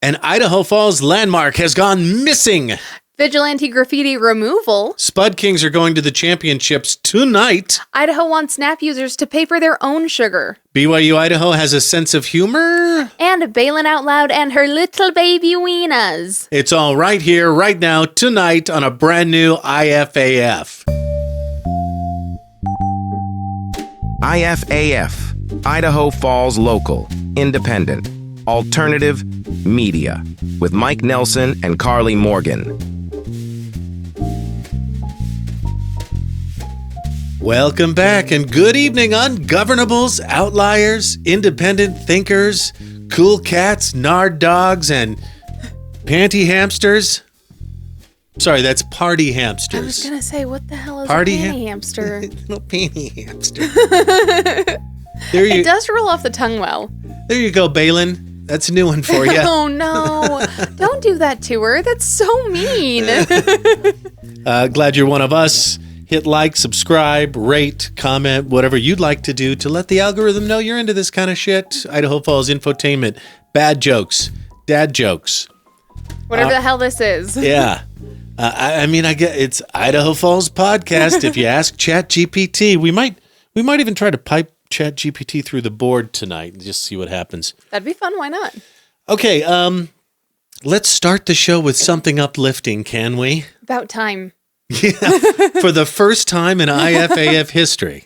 An Idaho Falls landmark has gone missing. Vigilante graffiti removal. Spud Kings are going to the championships tonight. Idaho wants SNAP users to pay for their own sugar. BYU-Idaho has a sense of humor. And Balin Out Loud and her little baby weenas. It's all right here, right now, tonight on a brand new IFAF. IFAF, Idaho Falls Local, Independent, Alternative, Media, with Mike Nelson and Karley Morgan. Welcome back and good evening, ungovernables, outliers, independent thinkers, cool cats, nard dogs, and panty hamsters. Sorry, that's party hamsters. I was going to say, what the hell is Party a panty hamster? Little panty hamster. It does roll off the tongue well. There you go, Balin. That's a new one for you. Oh, no. Don't do that to her. That's so mean. Glad you're one of us. Hit like, subscribe, rate, comment, whatever you'd like to do to let the algorithm know you're into this kind of shit. Idaho Falls Infotainment. Bad jokes. Dad jokes. Whatever the hell this is. Yeah. I get it's Idaho Falls Podcast. If you ask ChatGTP, we might even try to pipe ChatGTP through the board tonight and just see what happens. That'd be fun. Why not? Okay. Let's start the show with something uplifting, can we? About time. Yeah, for the first time in IFAF history.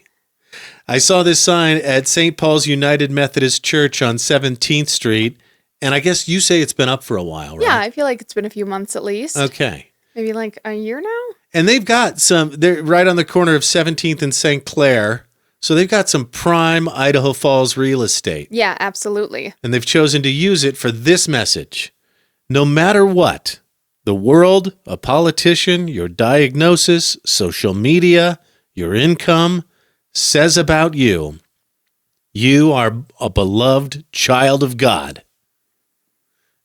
I saw this sign at St. Paul's United Methodist Church on 17th Street, and I guess you say it's been up for a while, right? Yeah, I feel like it's been a few months at least. Okay. Maybe like a year now? And they've got they're right on the corner of 17th and St. Clair, so they've got some prime Idaho Falls real estate. Yeah, absolutely. And they've chosen to use it for this message. No matter what, the world, a politician, your diagnosis, social media, your income says about you, you are a beloved child of God.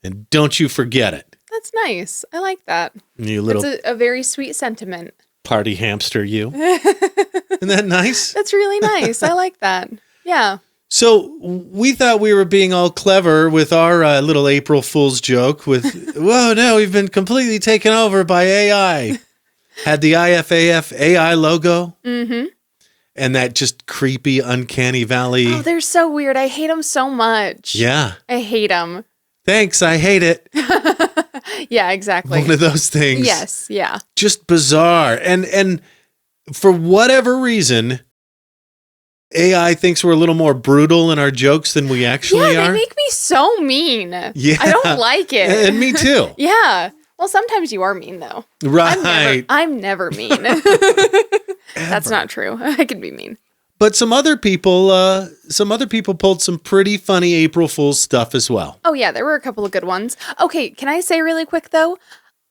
And don't you forget it. That's nice. I like that. You little It's a very sweet sentiment. party hamster, you. Isn't that nice? That's really nice. I like that. Yeah. So we thought we were being all clever with our little April Fool's joke with, whoa, no, we've been completely taken over by AI. Had the IFAF AI logo. Mm-hmm. And that just creepy, uncanny valley. Oh, they're so weird. I hate them so much. Yeah. I hate them. Thanks, I hate it. Yeah, exactly. One of those things. Yes, yeah. Just bizarre. And for whatever reason, AI thinks we're a little more brutal in our jokes than we actually Yeah, are. they make me so mean. Yeah. I don't like it. And me too. Yeah. Well, sometimes you are mean, though. Right. I'm never mean. That's not true. I can be mean. But some other people pulled some pretty funny April Fool's stuff as well. Oh, yeah, there were a couple of good ones. Okay, can I say really quick, though?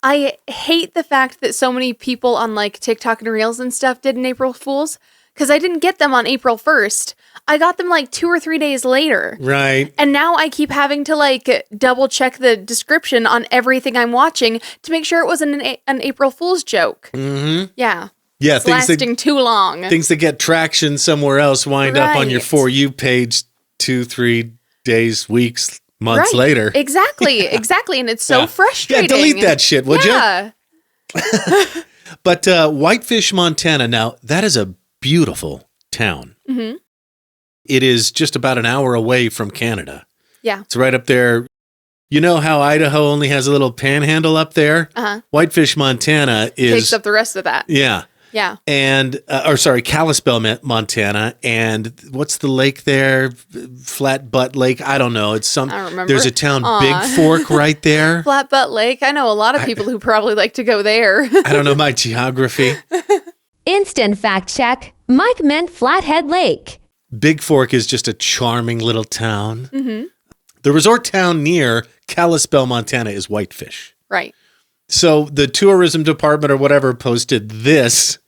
I hate the fact that so many people on, like, TikTok and Reels and stuff did an April Fool's, because I didn't get them on April 1st. I got them, like, 2 or 3 days later. Right. And now I keep having to, like, double check the description on everything I'm watching to make sure it wasn't an April Fool's joke. Mm-hmm. Yeah. Yeah, it's lasting too long. Things that get traction somewhere else wind up on your For You page 2-3 days, weeks, months later. Exactly, exactly. And it's so frustrating. Yeah, delete that shit, would you? Yeah. But Whitefish, Montana, now that is a beautiful town. Mm-hmm. It is just about an hour away from Canada. Yeah. It's right up there. You know how Idaho only has a little panhandle up there? Uh-huh. Whitefish, Montana takes up the rest of that. Yeah. Yeah. And, Kalispell, Montana. And what's the lake there? Flat Butt Lake? I don't know. I don't remember. There's a town, Big Fork, right there. Flat Butt Lake. I know a lot of people who probably like to go there. I don't know my geography. Instant fact check. Mike meant Flathead Lake. Big Fork is just a charming little town. Mm-hmm. The resort town near Kalispell, Montana is Whitefish. Right. So the tourism department or whatever posted this,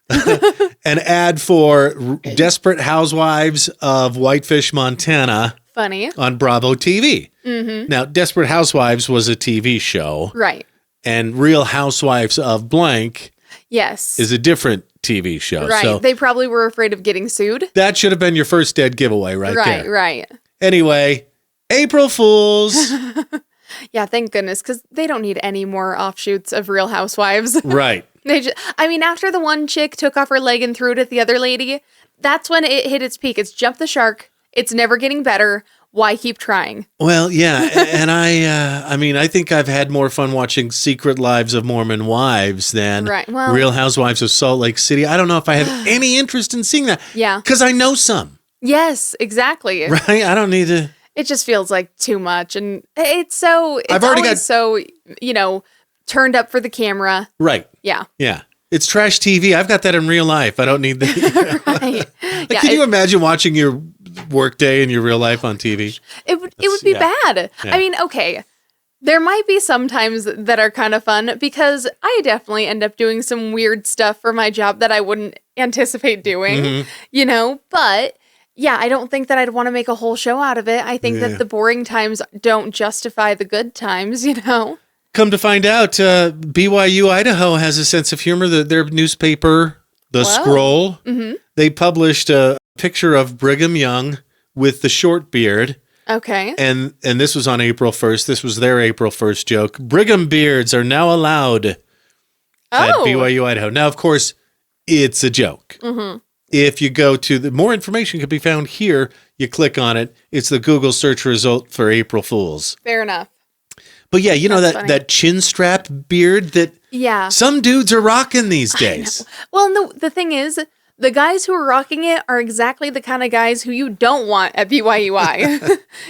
an ad for Desperate Housewives of Whitefish, Montana. Funny. On Bravo TV. Mm-hmm. Now, Desperate Housewives was a TV show. Right. And Real Housewives of Blank Yes. is a different TV show. Right. So they probably were afraid of getting sued. that should have been your first dead giveaway right there. Right. Anyway, April Fools. Yeah, thank goodness, because they don't need any more offshoots of Real Housewives. Right. After the one chick took off her leg and threw it at the other lady, that's when it hit its peak. It's jumped the shark. It's never getting better. Why keep trying? Well, yeah, and I think I've had more fun watching Secret Lives of Mormon Wives than Real Housewives of Salt Lake City. I don't know if I have any interest in seeing that. Yeah. Because I know some. Yes, exactly. Right? I don't need to. It just feels like too much. And it's turned up for the camera. Right. Yeah. Yeah. It's trash TV. I've got that in real life. I don't need that. Right. Can you imagine watching your work day in your real life on TV? It would be bad. Yeah. I mean, okay. There might be some times that are kind of fun because I definitely end up doing some weird stuff for my job that I wouldn't anticipate doing, but yeah, I don't think that I'd want to make a whole show out of it. I think that the boring times don't justify the good times, Come to find out, BYU-Idaho has a sense of humor. Their newspaper, The Scroll, they published a picture of Brigham Young with the short beard. Okay. And this was on April 1st. This was their April 1st joke. Brigham beards are now allowed at BYU-Idaho. Now, of course, it's a joke. Mm-hmm. If you go to more information can be found here. You click on it. It's the Google search result for April Fools. Fair enough. But yeah, that chin strap beard that some dudes are rocking these days. Well, no, the thing is, the guys who are rocking it are exactly the kind of guys who you don't want at BYU-I.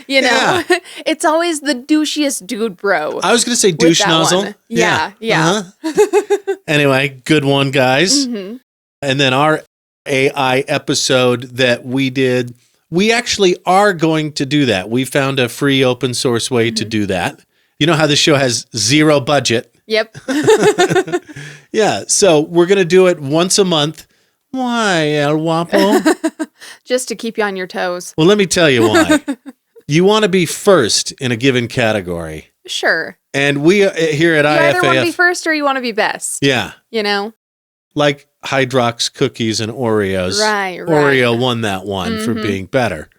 It's always the douchiest dude bro. I was going to say douche nozzle. Yeah. Uh-huh. Anyway, good one, guys. Mm-hmm. And then our AI episode that we did, we actually are going to do that. We found a free open source way to do that. You know how this show has zero budget? Yep. Yeah, so we're going to do it once a month. Why, El Guapo? Just to keep you on your toes. Well, let me tell you why. You want to be first in a given category. Sure. And we here at IFAF... You either want to be first or you want to be best. Yeah. Like Hydrox cookies and Oreos. Right. Oreo won that one for being better.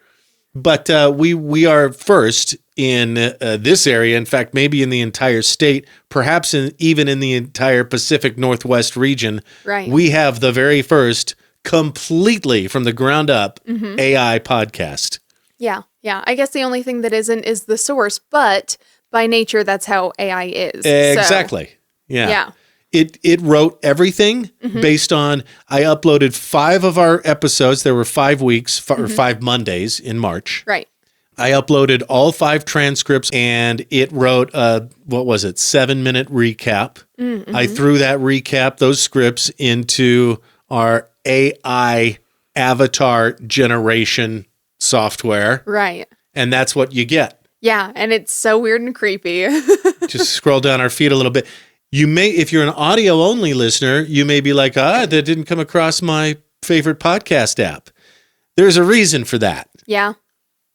But we are first in this area. In fact, maybe in the entire state, perhaps even in the entire Pacific Northwest region. Right. We have the very first completely from the ground up AI podcast. Yeah. I guess the only thing that isn't is the source, but by nature, that's how AI is. Exactly. So, yeah. It wrote everything based on, I uploaded 5 of our episodes. There were 5 weeks, or 5 Mondays in March. Right. I uploaded all 5 transcripts and it wrote 7-minute recap. Mm-hmm. I threw that recap, those scripts into our AI avatar generation software. Right. And that's what you get. Yeah. And it's so weird and creepy. Just scroll down our feed a little bit. You may, if you're an audio only listener, you may be like, that didn't come across my favorite podcast app. There's a reason for that. Yeah.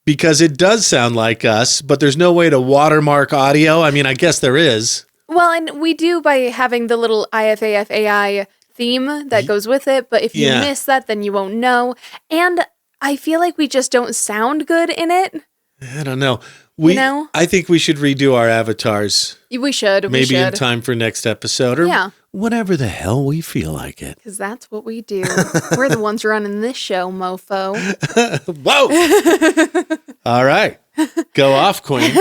Because it does sound like us, but there's no way to watermark audio. I mean, I guess there is. Well, and we do by having the little IFAF AI theme that goes with it. But if you miss that, then you won't know. And I feel like we just don't sound good in it. I don't know. I think we should redo our avatars. We should. Maybe in time for next episode or whatever the hell we feel like it. Because that's what we do. We're the ones running this show, mofo. Whoa. All right. Go off, Queen.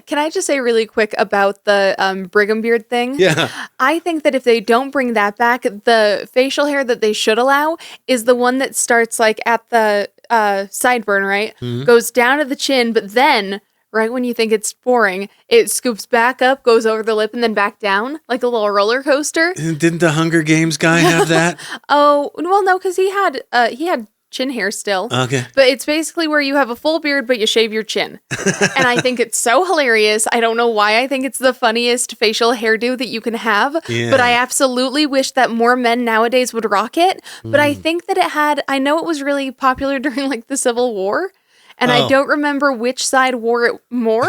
Can I just say really quick about the Brigham beard thing? Yeah. I think that if they don't bring that back, the facial hair that they should allow is the one that starts like at the sideburn, right? Mm-hmm. Goes down to the chin, but then right when you think it's boring, it scoops back up, goes over the lip, and then back down like a little roller coaster. Didn't the Hunger Games guy have that? Oh, well, no, because he had chin hair still. Okay. But it's basically where you have a full beard, but you shave your chin. And I think it's so hilarious. I don't know why I think it's the funniest facial hairdo that you can have, but I absolutely wish that more men nowadays would rock it. But I think that I know it was really popular during like the Civil War. And I don't remember which side wore it more.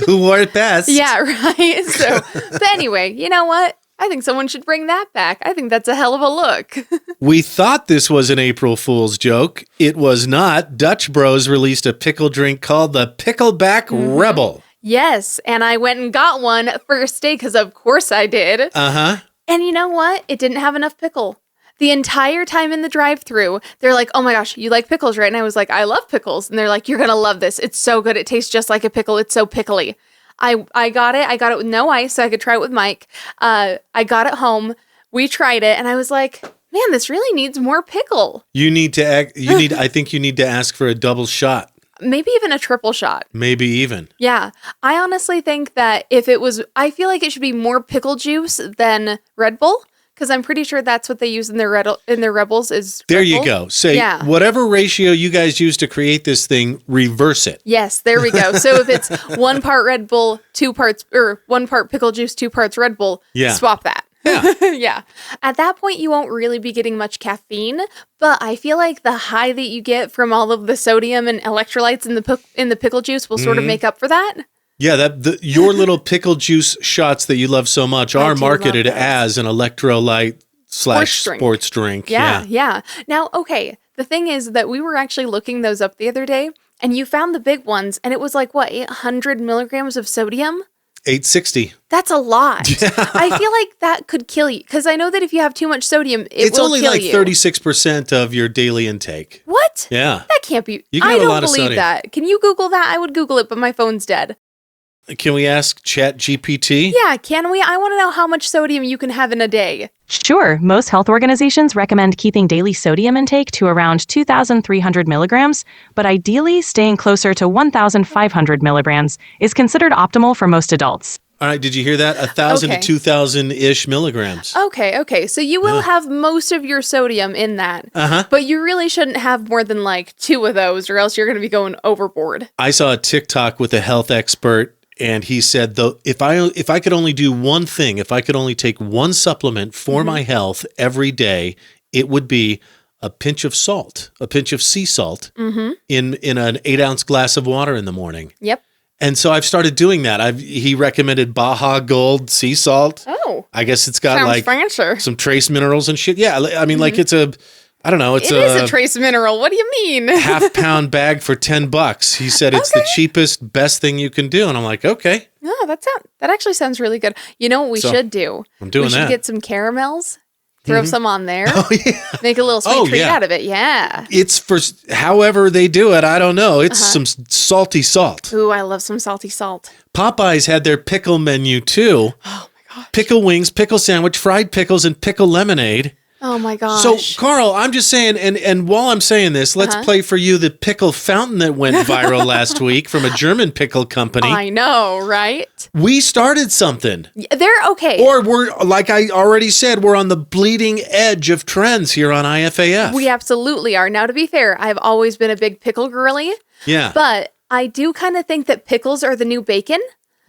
Who wore it best? Yeah, right. So, but anyway, you know what? I think someone should bring that back. I think that's a hell of a look. We thought this was an April Fool's joke. It was not. Dutch Bros released a pickle drink called the Pickleback Rebel. Yes, and I went and got one first day because of course I did. Uh-huh. And you know what? It didn't have enough pickle. The entire time in the drive-thru, they're like, oh my gosh, you like pickles, right? And I was like, I love pickles. And they're like, you're going to love this. It's so good. It tastes just like a pickle. It's so pickly. I got it. I got it with no ice so I could try it with Mike. I got it home. We tried it. And I was like, man, this really needs more pickle. I think you need to ask for a double shot. Maybe even a triple shot. Maybe even. Yeah. I honestly think that I feel like it should be more pickle juice than Red Bull. Because I'm pretty sure that's what they use in their Rebels is There Red you Bull. go. Say, whatever ratio you guys use to create this thing, reverse it. Yes, there we go. So if it's 1 part Red Bull, 1 part pickle juice, 2 parts Red Bull, swap that. Yeah. Yeah. At that point, you won't really be getting much caffeine, but I feel like the high that you get from all of the sodium and electrolytes in the pickle juice will sort of make up for that. Yeah, your little pickle juice shots that you love so much are marketed as an electrolyte / sports drink. Yeah. Now, okay, the thing is that we were actually looking those up the other day, and you found the big ones, and it was like, what, 800 milligrams of sodium? 860. That's a lot. I feel like that could kill you, because I know that if you have too much sodium, it's will only kill like you. 36% of your daily intake. What? Yeah. That can't be. You can I have a don't lot of believe sodium. that. Can you Google that? I would Google it, but my phone's dead. Can we ask ChatGPT? Yeah, can we? I want to know how much sodium you can have in a day. Sure. Most health organizations recommend keeping daily sodium intake to around 2,300 milligrams, but ideally staying closer to 1,500 milligrams is considered optimal for most adults. All right, did you hear that? 1,000 to 2,000-ish milligrams. Okay. So you will have most of your sodium in that, but you really shouldn't have more than like 2 of those, or else you're going to be going overboard. I saw a TikTok with a health expert, and he said, though, if I could only do one thing, if I could only take one supplement for my health every day, it would be a pinch of salt, a pinch of sea salt in an 8-ounce glass of water in the morning. Yep. And so I've started doing that. He recommended Baja Gold sea salt. Oh. I guess it's got Sounds like fancier. some trace minerals and shit. Yeah, I mean, like it's I don't know. It is a trace mineral. What do you mean? half-pound bag for $10. He said it's the cheapest, best thing you can do. And I'm like, okay. No, that actually sounds really good. You know what we should do? I'm doing that. We should get some caramels, throw some on there. Oh, yeah. Make a little sweet treat out of it. Yeah. It's for however they do it. I don't know. It's some salty salt. Ooh, I love some salty salt. Popeyes had their pickle menu too. Oh my gosh. Pickle wings, pickle sandwich, fried pickles, and pickle lemonade. Oh my gosh. So, Karl, I'm just saying, and while I'm saying this, let's play for you the pickle fountain that went viral last week from a German pickle company. I know, right? We started something. They're okay. Or we're, like I already said, we're on the bleeding edge of trends here on IFAF. We absolutely are. Now, to be fair, I've always been a big pickle girly. Yeah. But I do kind of think that pickles are the new bacon.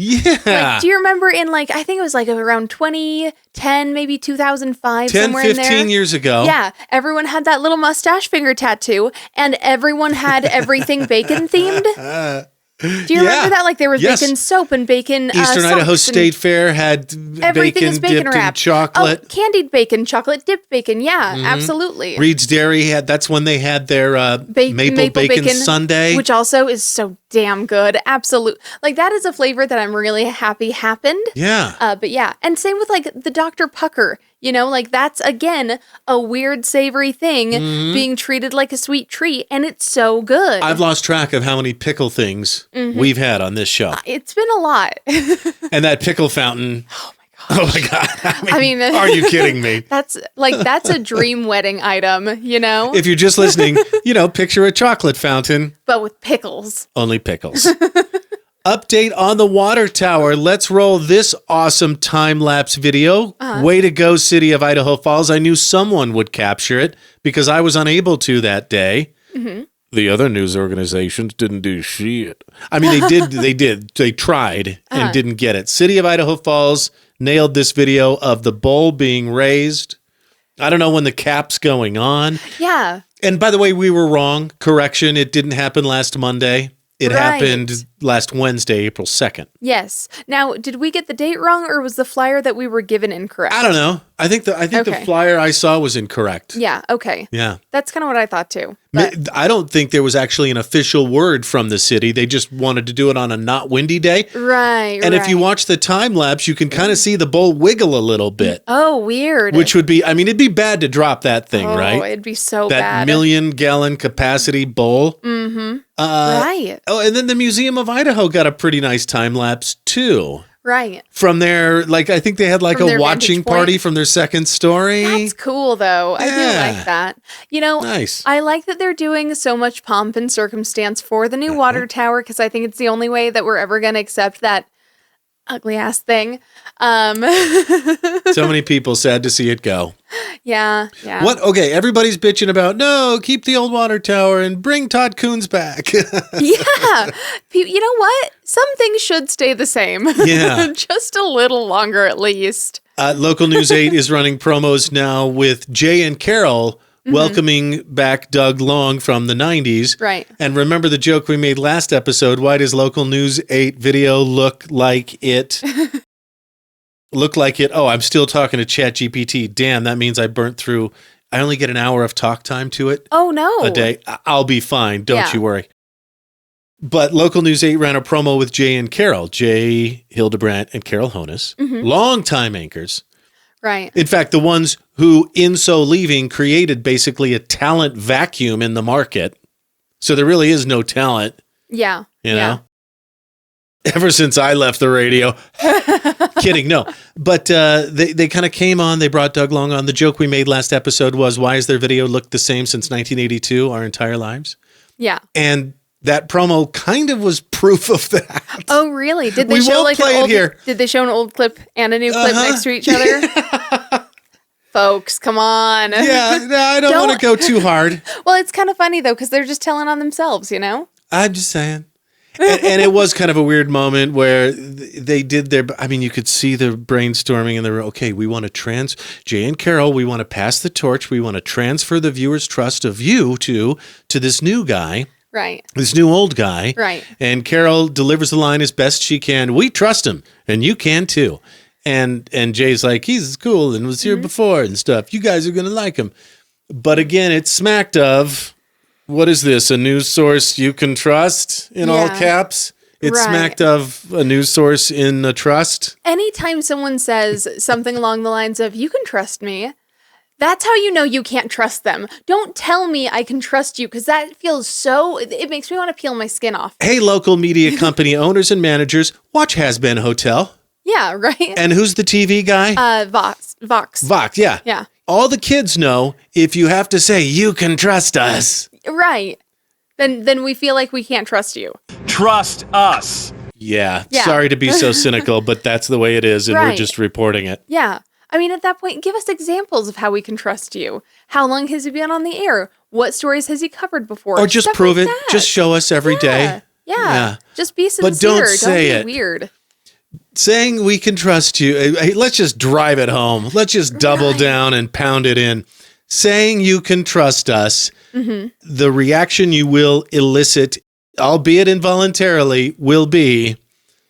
Yeah. Like, do you remember in I think it was around 2010, maybe 2005, 10, somewhere in there? 15 years ago. Yeah. Everyone had that little mustache finger tattoo, and everyone had everything bacon themed. Do you remember that? Like there was bacon soap and bacon Eastern Idaho State Fair had everything bacon dipped in chocolate. Oh, candied bacon, chocolate dipped bacon. Yeah, absolutely. Reed's Dairy that's when they had their maple bacon sundae. Which also is so damn good. Absolute. Like that is a flavor that I'm really happy happened. Yeah. But yeah. And same with the Dr. Pucker. You know, that's, again, a weird savory thing being treated like a sweet treat, and it's so good. I've lost track of how many pickle things we've had on this show. It's been a lot. And that pickle fountain. Oh my God. I mean, are you kidding me? That's a dream wedding item, you know? If you're just listening, picture a chocolate fountain. But with pickles. Only pickles. Update on the water tower. Let's roll this awesome time-lapse video. Way to go, City of Idaho Falls. I knew someone would capture it because I was unable to that day. The other news organizations didn't do shit. I mean, they did. They tried and didn't get it. City of Idaho Falls nailed this video of the bowl being raised. I don't know when the cap's going on. Yeah. And by the way, we were wrong. Correction, it didn't happen last Monday. It Right. happened last Wednesday, April 2nd. Yes. Now, did we get the date wrong, or was the flyer that we were given incorrect? I don't know. I think the Okay. flyer I saw was incorrect. Yeah, okay. Yeah. That's kind of what I thought too. But I don't think there was actually an official word from the city. They just wanted to do it on a not windy day. right, And right. if you watch the time lapse, you can kind of see the bowl wiggle a little bit, Oh, weird. which would be, I mean, it'd be bad to drop that thing, oh, right? it'd be so That bad. 1,000,000-gallon capacity bowl. Right, Oh, and then the Museum of Idaho got a pretty nice time lapse too. right. From their, like, I think they had like From a their watching vantage point. party from their second story. That's cool, though. I do Yeah. like that. You know, Nice. I like that they're doing so much pomp and circumstance for the new water tower, because I think it's the only way that we're ever going to accept that ugly ass thing. So many people sad to see it go. Yeah. What? Okay, everybody's bitching about, no, keep the old water tower and bring Todd Coons back. Yeah. You know what? Some things should stay the same. Yeah. Just a little longer, at least. Local News 8 is running promos now with Jay and Karole welcoming back Doug Long from the 90s. Right. And remember the joke we made last episode, why does Local News 8 video look like it? Oh, I'm still talking to ChatGPT. Damn, that means I only get an hour of talk time to it Oh, no. a day. I'll be fine. Don't Yeah. you worry. But Local News 8 ran a promo with Jay and Karole. Jay Hildebrandt and Karole Honas, longtime anchors. Right. In fact, the ones who, in so leaving, created basically a talent vacuum in the market. So there really is no talent, Yeah. you know? Ever since I left the radio. Kidding, no. But they kind of came on. They brought Doug Long on. The joke we made last episode was, why has their video looked the same since 1982, our entire lives? Yeah. And that promo kind of was proof of that. Oh, really? Did they We show won't like play an it old? here. Did they show an old clip and a new clip next to each other? Folks, come on. Yeah, no, I don't want to go too hard. Well, it's kind of funny though, because they're just telling on themselves, you know? I'm just saying. And it was kind of a weird moment where they did I mean, you could see the brainstorming and okay, we want to Jay and Karole, we want to pass the torch. We want to transfer the viewer's trust of you to this new guy. Right. This new old guy. Right. And Karole delivers the line as best she can. We trust him, and you can too. And Jay's like, he's cool and was here before and stuff. You guys are going to like him. But again, it's smacked of, what is this, a news source you can trust in all caps? It's Right. smacked of a news source in a trust. Anytime someone says something along the lines of, you can trust me, that's how you know you can't trust them. Don't tell me I can trust you, because that feels it makes me want to peel my skin off. Hey, local media company owners and managers, watch Has Been Hotel. Yeah, right? And who's the TV guy? Vox. Vox, yeah. Yeah. All the kids know if you have to say, you can trust us. Right. Then we feel like we can't trust you. Trust us. Yeah. Yeah. Sorry to be so cynical, but that's the way it is, and we're Right. just reporting it. Yeah. I mean, at that point, give us examples of how we can trust you. How long has he been on the air? What stories has he covered before? Or just Stuff prove like it. that. Just show us every day. Yeah. Just be sincere. But don't say be it. weird. Saying we can trust you. Hey, let's just drive it home. Let's just double down and pound it in. Saying you can trust us, the reaction you will elicit, albeit involuntarily, will be,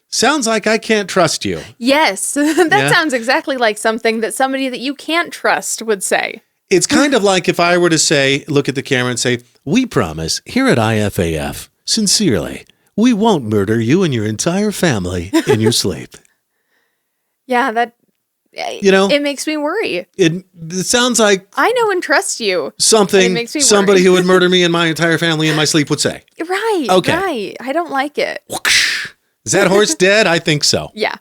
sounds like I can't trust you. Yes. That Yeah. sounds exactly like something that somebody that you can't trust would say. It's kind of like if I were to say, look at the camera and say, we promise here at IFAF, sincerely, we won't murder you and your entire family in your sleep. Yeah, that, You know? it makes me worry. It sounds like I know and trust you. something It makes me somebody worry. who would murder me and my entire family in my sleep would say. Right. Okay. Right. I don't like it. Is that horse dead? I think so. Yeah.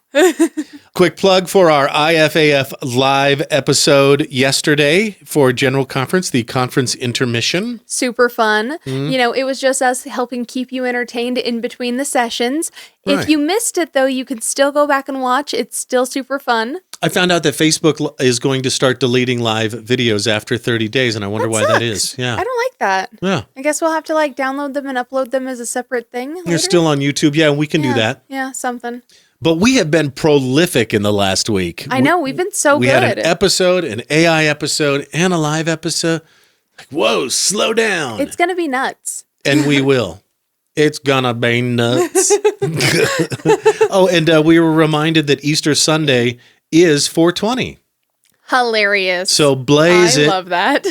Quick plug for our IFAF live episode yesterday for General Conference, the Conference Intermission. Super fun. Mm-hmm. You know, it was just us helping keep you entertained in between the sessions. Right. If you missed it, though, you can still go back and watch. It's still super fun. I found out that Facebook is going to start deleting live videos after 30 days, and I wonder why that sucks. is. Yeah. I don't like that. Yeah. I guess we'll have to download them and upload them as a separate thing. They're later. still on YouTube. Yeah, we can do that. Yeah, something. But we have been prolific in the last week. I know. We've been so We good. had an episode, an AI episode, and a live episode. Like, whoa, slow down. It's going to be nuts. And we will. It's gonna be nuts. Oh, and we were reminded that Easter Sunday is 420. Hilarious. So blaze I it. love that.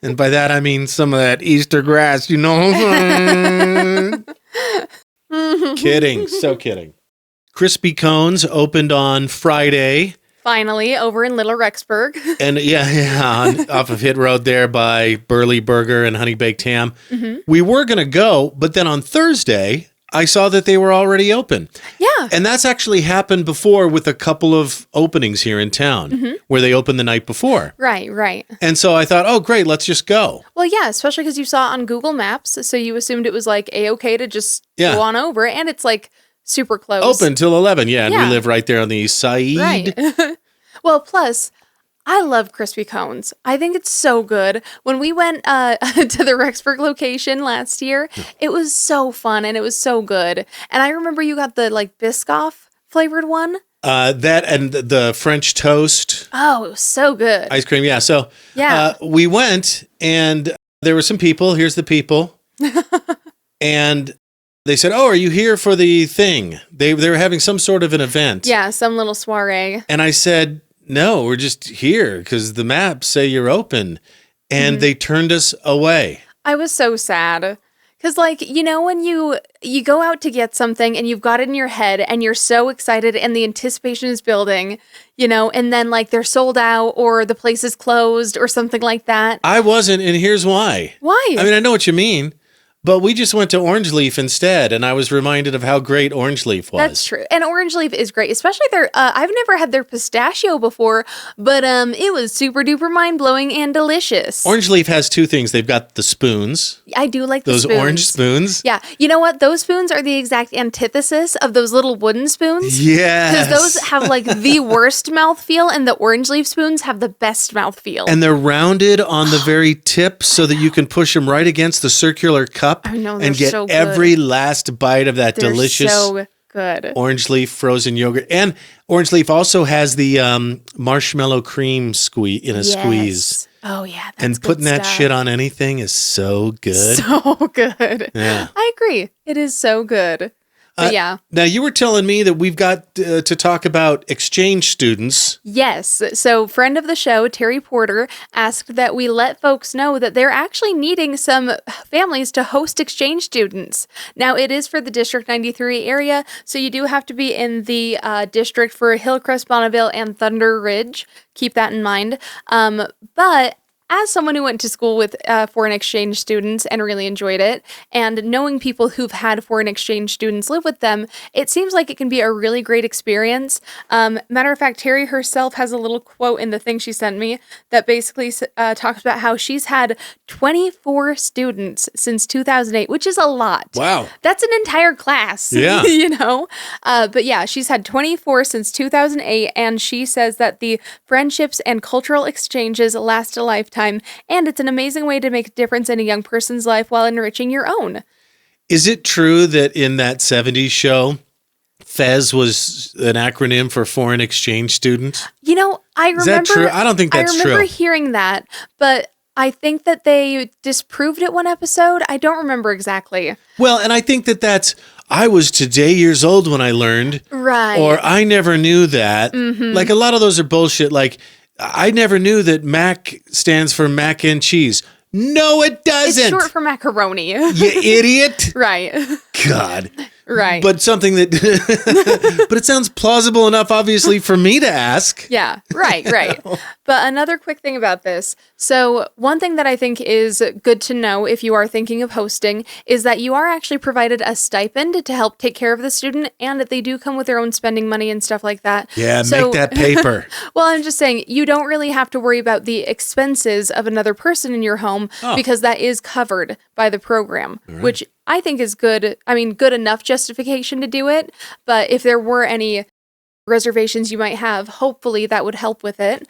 And by that, I mean some of that Easter grass, you know. Kidding. So kidding. Crispy Cones opened on Friday. Finally, over in Little Rexburg. And off of Hit Road there by Burley Burger and Honey Baked Ham. Mm-hmm. We were going to go, but then on Thursday, I saw that they were already open. Yeah. And that's actually happened before with a couple of openings here in town where they opened the night before. Right. And so I thought, oh, great, let's just go. Well, yeah, especially because you saw it on Google Maps, so you assumed it was like A-okay to just go on over, and it's like super close. Open till 11, and we Yeah. live right there on the east side. Right. Well, plus, I love crispy cones. I think it's so good. When we went to the Rexburg location last year, it was so fun and it was so good. And I remember you got the like Biscoff flavored one. That and the French toast. Oh, it was so good. Ice cream, yeah. So Yeah. we went, and there were some people. Here's the people. And they said, oh, are you here for the thing? They were having some sort of an event. Yeah, some little soiree. And I said, no, we're just here because the maps say you're open. And they turned us away. I was so sad. Because, like, you know, when you go out to get something and you've got it in your head and you're so excited and the anticipation is building, you know, and then, like, they're sold out or the place is closed or something like that. I wasn't, and here's why. Why? I mean, I know what you mean. But we just went to Orange Leaf instead, and I was reminded of how great Orange Leaf was. That's true. And Orange Leaf is great, especially their, I've never had their pistachio before, but it was super duper mind-blowing and delicious. Orange Leaf has two things. They've got the spoons. I do like Those the spoons. orange spoons. Yeah. You know what? Those spoons are the exact antithesis of those little wooden spoons. Yes. Because those have like the worst mouthfeel, and the Orange Leaf spoons have the best mouthfeel. And they're rounded on the very tip so that you can push them right against the circular cup I know, they're and get so good. every last bite of that They're delicious so good. Orange Leaf frozen yogurt. And Orange Leaf also has the marshmallow cream squeeze. Oh yeah, that's And good putting that stuff. shit on anything is so good. So good. Yeah. I agree. It is so good. But yeah. Now, you were telling me that we've got to talk about exchange students. Yes. So, friend of the show, Terry Porter, asked that we let folks know that they're actually needing some families to host exchange students. Now, it is for the District 93 area, so you do have to be in the district for Hillcrest, Bonneville, and Thunder Ridge. Keep that in mind. But as someone who went to school with foreign exchange students and really enjoyed it, and knowing people who've had foreign exchange students live with them, it seems like it can be a really great experience. Matter of fact, Terry herself has a little quote in the thing she sent me that basically talks about how she's had 24 students since 2008, which is a lot. Wow. That's an entire class, Yeah. you know? But yeah, she's had 24 since 2008, and she says that the friendships and cultural exchanges last a lifetime, and it's an amazing way to make a difference in a young person's life while enriching your own. Is it true that in that 70s show, FEZ was an acronym for foreign exchange student? You know, I remember... Is that true? I don't think that's true. I remember hearing that, but I think that they disproved it one episode. I don't remember exactly. Well, and I think that's... I was today years old when I learned. Right. Or I never knew that. Like, a lot of those are bullshit. Like, I never knew that MAC stands for mac and cheese. No, it doesn't. It's short for macaroni. You idiot. Right. God. Right. But something that, but it sounds plausible enough, obviously, for me to ask. Yeah, right. But another quick thing about this. So one thing that I think is good to know if you are thinking of hosting is that you are actually provided a stipend to help take care of the student, and that they do come with their own spending money and stuff like that. Yeah, So- make that paper. Well, I'm just saying, you don't really have to worry about the expenses of another person in your home because that is covered by the program, which I think is good. I mean, good enough justification to do it. But if there were any reservations you might have, hopefully that would help with it.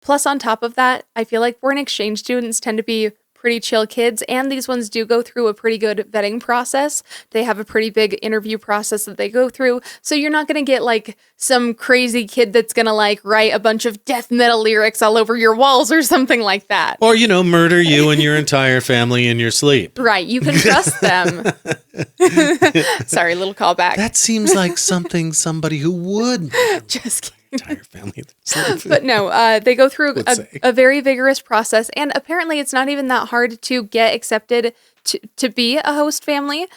Plus, on top of that, I feel like foreign exchange students tend to be pretty chill kids, and these ones do go through a pretty good vetting process. They have a pretty big interview process that they go through, so you're not going to get like some crazy kid that's going to like write a bunch of death metal lyrics all over your walls or something like that. Or, murder you and your entire family in your sleep. Right, you can trust them. Sorry, little callback. That seems like somebody who would. Just kidding. Entire family in their sleep. But no, they go through a very vigorous process, and apparently it's not even that hard to get accepted to be a host family.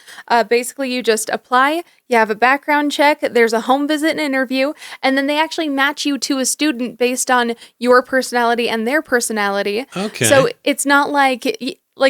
Basically, you just apply, you have a background check, there's a home visit and interview, and then they actually match you to a student based on your personality and their personality. Okay. So it's not like,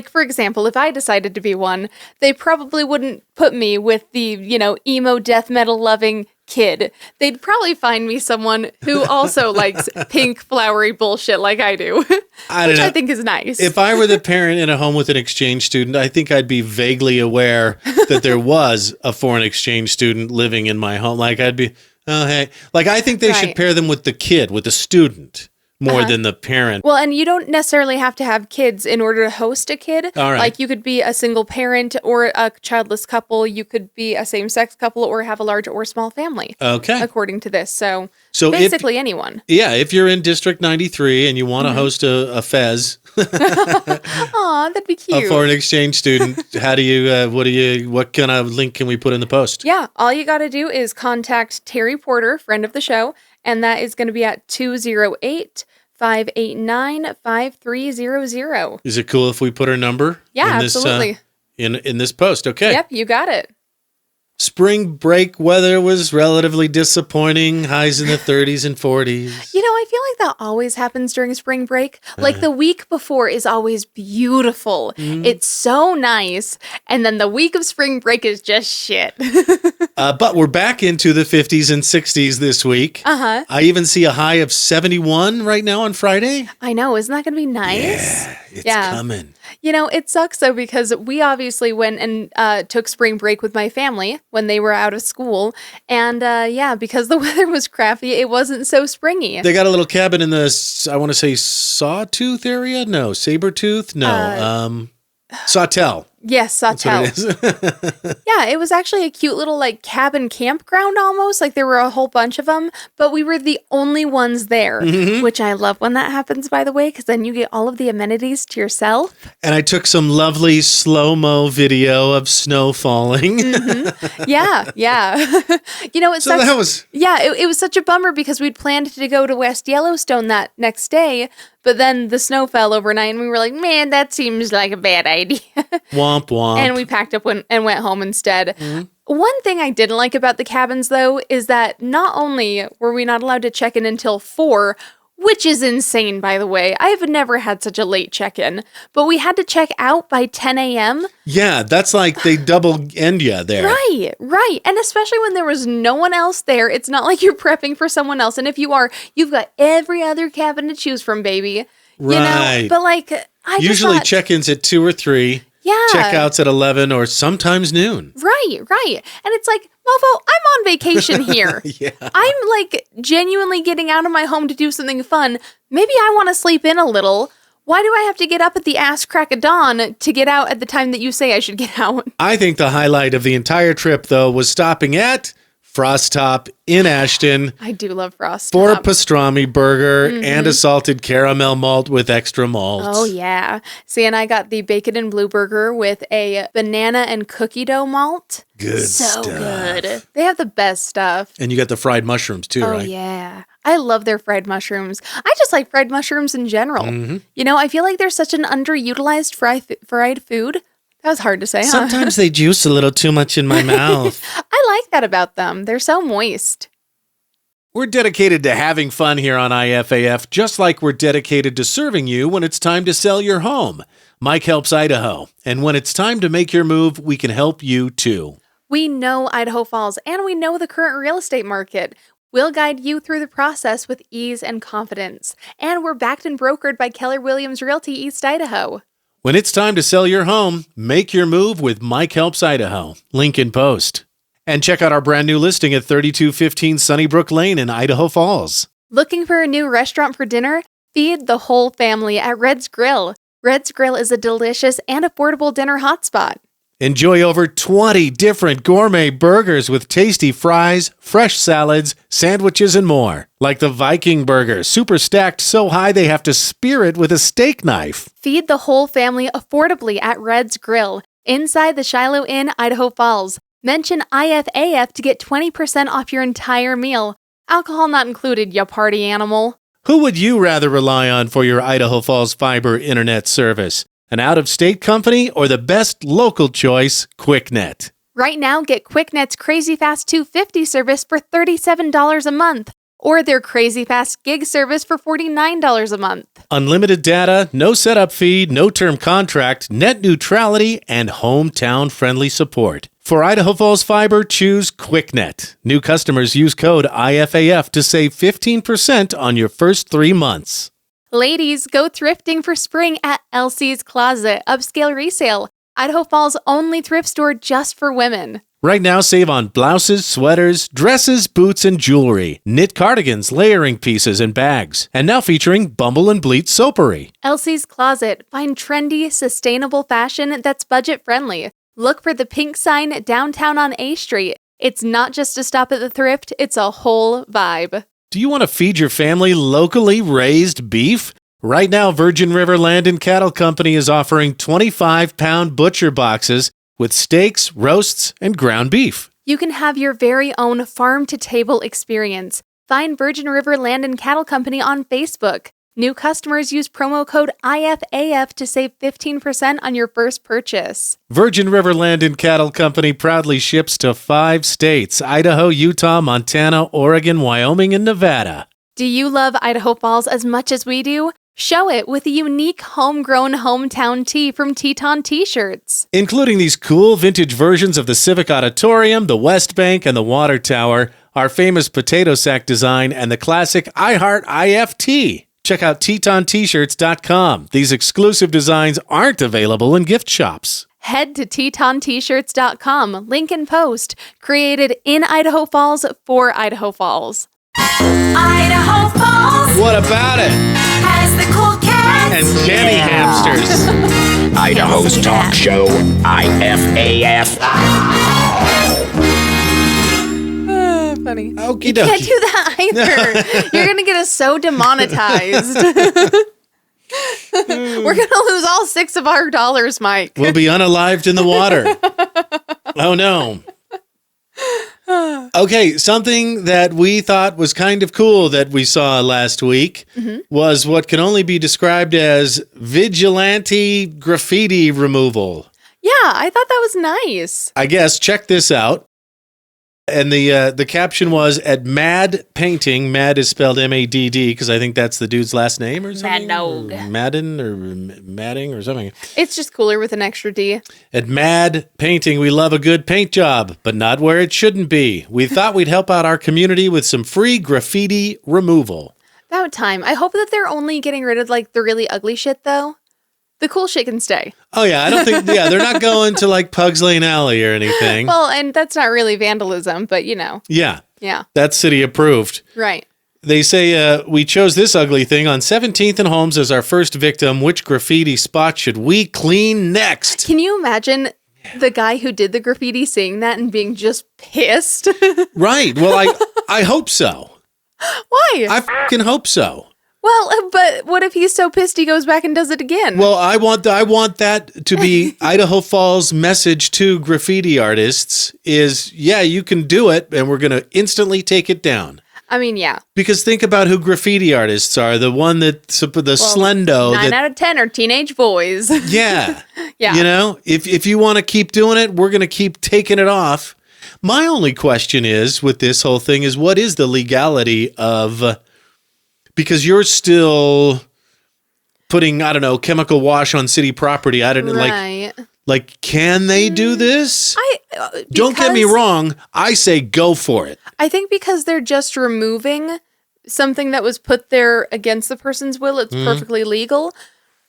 for example, if I decided to be one, they probably wouldn't put me with the, emo death metal loving kid. They'd probably find me someone who also likes pink flowery bullshit like I do, which I think is nice. If I were the parent in a home with an exchange student, I think I'd be vaguely aware that there was a foreign exchange student living in my home. Like I'd be, oh, hey. Like I think they should pair them with the kid, with the student. More than the parent. Well, and you don't necessarily have to have kids in order to host a kid. All right. Like you could be a single parent or a childless couple. You could be a same-sex couple or have a large or small family. Okay. According to this. So basically anyone. Yeah, if you're in District 93 and you want to host a fez. Aw, that'd be cute. A foreign exchange student. How do you, what kind of link can we put in the post? Yeah, all you got to do is contact Terry Porter, friend of the show, and that is going to be at 208-589-5300. Is it cool if we put her number? Yeah, absolutely. In this post, okay. Yep, you got it. Spring break weather was relatively disappointing. Highs in the 30s and 40s. I feel like that always happens during spring break. Like the week before is always beautiful. It's so nice. And then the week of spring break is just shit. But we're back into the 50s and 60s this week. Uh-huh. I even see a high of 71 right now on Friday. I know. Isn't that going to be nice? Yeah, it's coming. It sucks though because we obviously went and took spring break with my family when they were out of school. And because the weather was crappy, it wasn't so springy. They got a little cabin in the, I want to say Sawtooth area? No, Sabertooth? No, Sawtell. Yes, Sawtell. That's what it is. Yeah, it was actually a cute little cabin campground almost. Like there were a whole bunch of them, but we were the only ones there, which I love when that happens, by the way, because then you get all of the amenities to yourself. And I took some lovely slow-mo video of snow falling. Yeah. It So that was... Yeah, it was such a bummer because we'd planned to go to West Yellowstone that next day, but then the snow fell overnight and we were like, man, that seems like a bad idea. Womp womp. And we packed up and went home instead. One thing I didn't like about the cabins, though, is that not only were we not allowed to check in until 4, which is insane, by the way. I have never had such a late check-in, but we had to check out by 10 a.m. Yeah, that's like they double end you there. Right. And especially when there was no one else there, it's not like you're prepping for someone else. And if you are, you've got every other cabin to choose from, baby. Right. But I usually thought, check-ins at 2 or 3. Yeah. Check-outs at 11 or sometimes noon. Right. And it's like, mofo, I'm on vacation here. Yeah. I'm genuinely getting out of my home to do something fun. Maybe I want to sleep in a little. Why do I have to get up at the ass crack of dawn to get out at the time that you say I should get out? I think the highlight of the entire trip, though, was stopping at Frostop in Ashton. I do love Frostop. For a pastrami burger and a salted caramel malt with extra malt. Oh, yeah. See, and I got the bacon and blue burger with a banana and cookie dough malt. Good so stuff. Good. They have the best stuff. And you got the fried mushrooms, too, right? Oh, yeah. I love their fried mushrooms. I just like fried mushrooms in general. I feel like they're such an underutilized fried food. That was hard to say, huh? Sometimes they juice a little too much in my mouth. I like that about them. They're so moist. We're dedicated to having fun here on IFAF, just like we're dedicated to serving you when it's time to sell your home. Mike helps Idaho, and when it's time to make your move, we can help you too. We know Idaho Falls, and we know the current real estate market. We'll guide you through the process with ease and confidence. And we're backed and brokered by Keller Williams Realty East Idaho. When it's time to sell your home, make your move with Mike Helps Idaho. Link in post. And check out our brand new listing at 3215 Sunnybrook Lane in Idaho Falls. Looking for a new restaurant for dinner? Feed the whole family at Red's Grill. Red's Grill is a delicious and affordable dinner hotspot. Enjoy over 20 different gourmet burgers with tasty fries, fresh salads, sandwiches, and more. Like the Viking burger, super stacked so high they have to spear it with a steak knife. Feed the whole family affordably at Red's Grill, inside the Shiloh Inn, Idaho Falls. Mention IFAF to get 20% off your entire meal. Alcohol not included, ya party animal. Who would you rather rely on for your Idaho Falls fiber internet service? An out-of-state company or the best local choice, QuickNet? Right now, get QuickNet's Crazy Fast 250 service for $37 a month, or their Crazy Fast Gig service for $49 a month. Unlimited data, no setup fee, no term contract, net neutrality, and hometown-friendly support. For Idaho Falls Fiber, choose QuickNet. New customers use code IFAF to save 15% on your first 3 months. Ladies, go thrifting for spring at Elsie's Closet, upscale resale, Idaho Falls' only thrift store just for women. Right now, save on blouses, sweaters, dresses, boots, and jewelry, knit cardigans, layering pieces, and bags. And now featuring Bumble and Bleach soapery. Elsie's Closet. Find trendy, sustainable fashion that's budget-friendly. Look for the pink sign downtown on A Street. It's not just a stop at the thrift, it's a whole vibe. Do you want to feed your family locally raised beef? Right now, Virgin River Land and Cattle Company is offering 25-pound butcher boxes with steaks, roasts, and ground beef. You can have your very own farm-to-table experience. Find Virgin River Land and Cattle Company on Facebook. New customers use promo code IFAF to save 15% on your first purchase. Virgin River Land and Cattle Company proudly ships to 5 states: Idaho, Utah, Montana, Oregon, Wyoming, and Nevada. Do you love Idaho Falls as much as we do? Show it with a unique homegrown hometown tee from Teton T-shirts. Including these cool vintage versions of the Civic Auditorium, the West Bank, and the Water Tower, our famous potato sack design, and the classic I Heart IFT. Check out TetonT-shirts.com. These exclusive designs aren't available in gift shops. Head to TetonT-shirts.com, link in post. Created in Idaho Falls for Idaho Falls. Idaho Falls What about it? has the cool cats And candy hamsters. Idaho's talk show, IFAF. Funny. Okie You can't dokie. do that either. You're going to get us so demonetized. We're going to lose all 6 of our dollars, Mike. We'll be unalived in the water. Oh, no. Okay, something that we thought was kind of cool that we saw last week was what can only be described as vigilante graffiti removal. Yeah, I thought that was nice. I guess, check this out. And the caption was, at Mad Painting, Mad is spelled M-A-D-D, because I think that's the dude's last name or something. Madnog. Madden or Madding or something. It's just cooler with an extra D. At Mad Painting, we love a good paint job, but not where it shouldn't be. We thought we'd help out our community with some free graffiti removal. About time. I hope that they're only getting rid of like the really ugly shit, though. The cool shit can stay. Oh, yeah, I don't think, they're not going to like Pugs Lane Alley or anything. Well, and that's not really vandalism, but you know. Yeah, Yeah, that's city approved. right. They say, we chose this ugly thing on 17th and Holmes as our first victim. Which graffiti spot should we clean next? Can you imagine the guy who did the graffiti seeing that and being just pissed? Right. Well, I hope so. Why? I fucking hope so. Well, but what if he's so pissed he goes back and does it again? Well, I want that to be Idaho Falls' message to graffiti artists is, yeah, you can do it, and we're going to instantly take it down. I mean, yeah. Because think about who graffiti artists are. The one that, the Slendo. 9 out of 10 are teenage boys. Yeah. Yeah. You know, if you want to keep doing it, we're going to keep taking it off. My only question is, with this whole thing, is what is the legality of... Because you're still putting, I don't know, chemical wash on city property. I don't know, Right. like, can they do this? Don't get me because- wrong. I say go for it. I think because they're just removing something that was put there against the person's will, it's perfectly legal.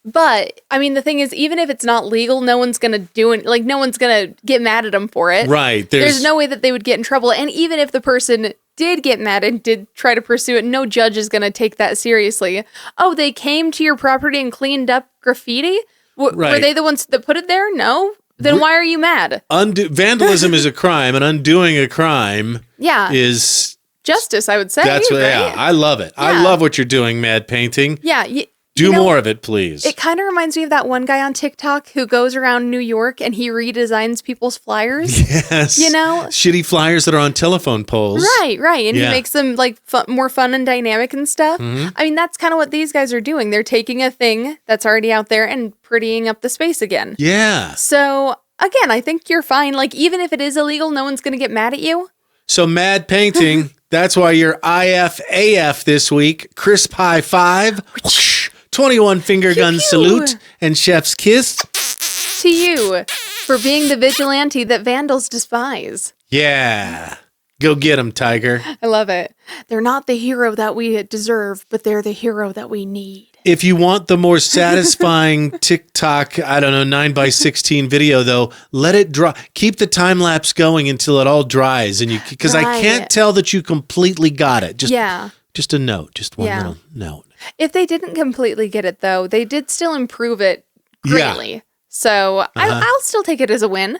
But, I mean, the thing is, even if it's not legal, no one's going to do it. Like, no one's going to get mad at them for it. Right. There's no way that they would get in trouble. And even if the person did get mad and did try to pursue it, no judge is going to take that seriously. Oh, they came to your property and cleaned up graffiti? Were they the ones that put it there? No? Then why are you mad? Vandalism is a crime, and undoing a crime is... justice, I would say. That's what, right? yeah, I love it. I love what you're doing, Mad Painting. Yeah. Do more of it, please. It kind of reminds me of that one guy on TikTok who goes around New York and he redesigns people's flyers. Yes. You know? Shitty flyers that are on telephone poles. Right. And he makes them like more fun and dynamic and stuff. Mm-hmm. I mean, that's kind of what these guys are doing. They're taking a thing that's already out there and prettying up the space again. Yeah. So, again, I think you're fine. Like, even if it is illegal, no one's going to get mad at you. So, Mad Painting, that's why you're IFAF this week. Crisp high five. 21 finger gun salute and chef's kiss to you for being the vigilante that vandals despise. Yeah. Go get them, Tiger. I love it. They're not the hero that we deserve, but they're the hero that we need. If you want the more satisfying TikTok, 9x16 video, though, let it dry. Keep the time lapse going until it all dries, and because I can't tell that you completely got it. Just a note, just one little note. If they didn't completely get it, though, they did still improve it greatly. Yeah. So I'll still take it as a win.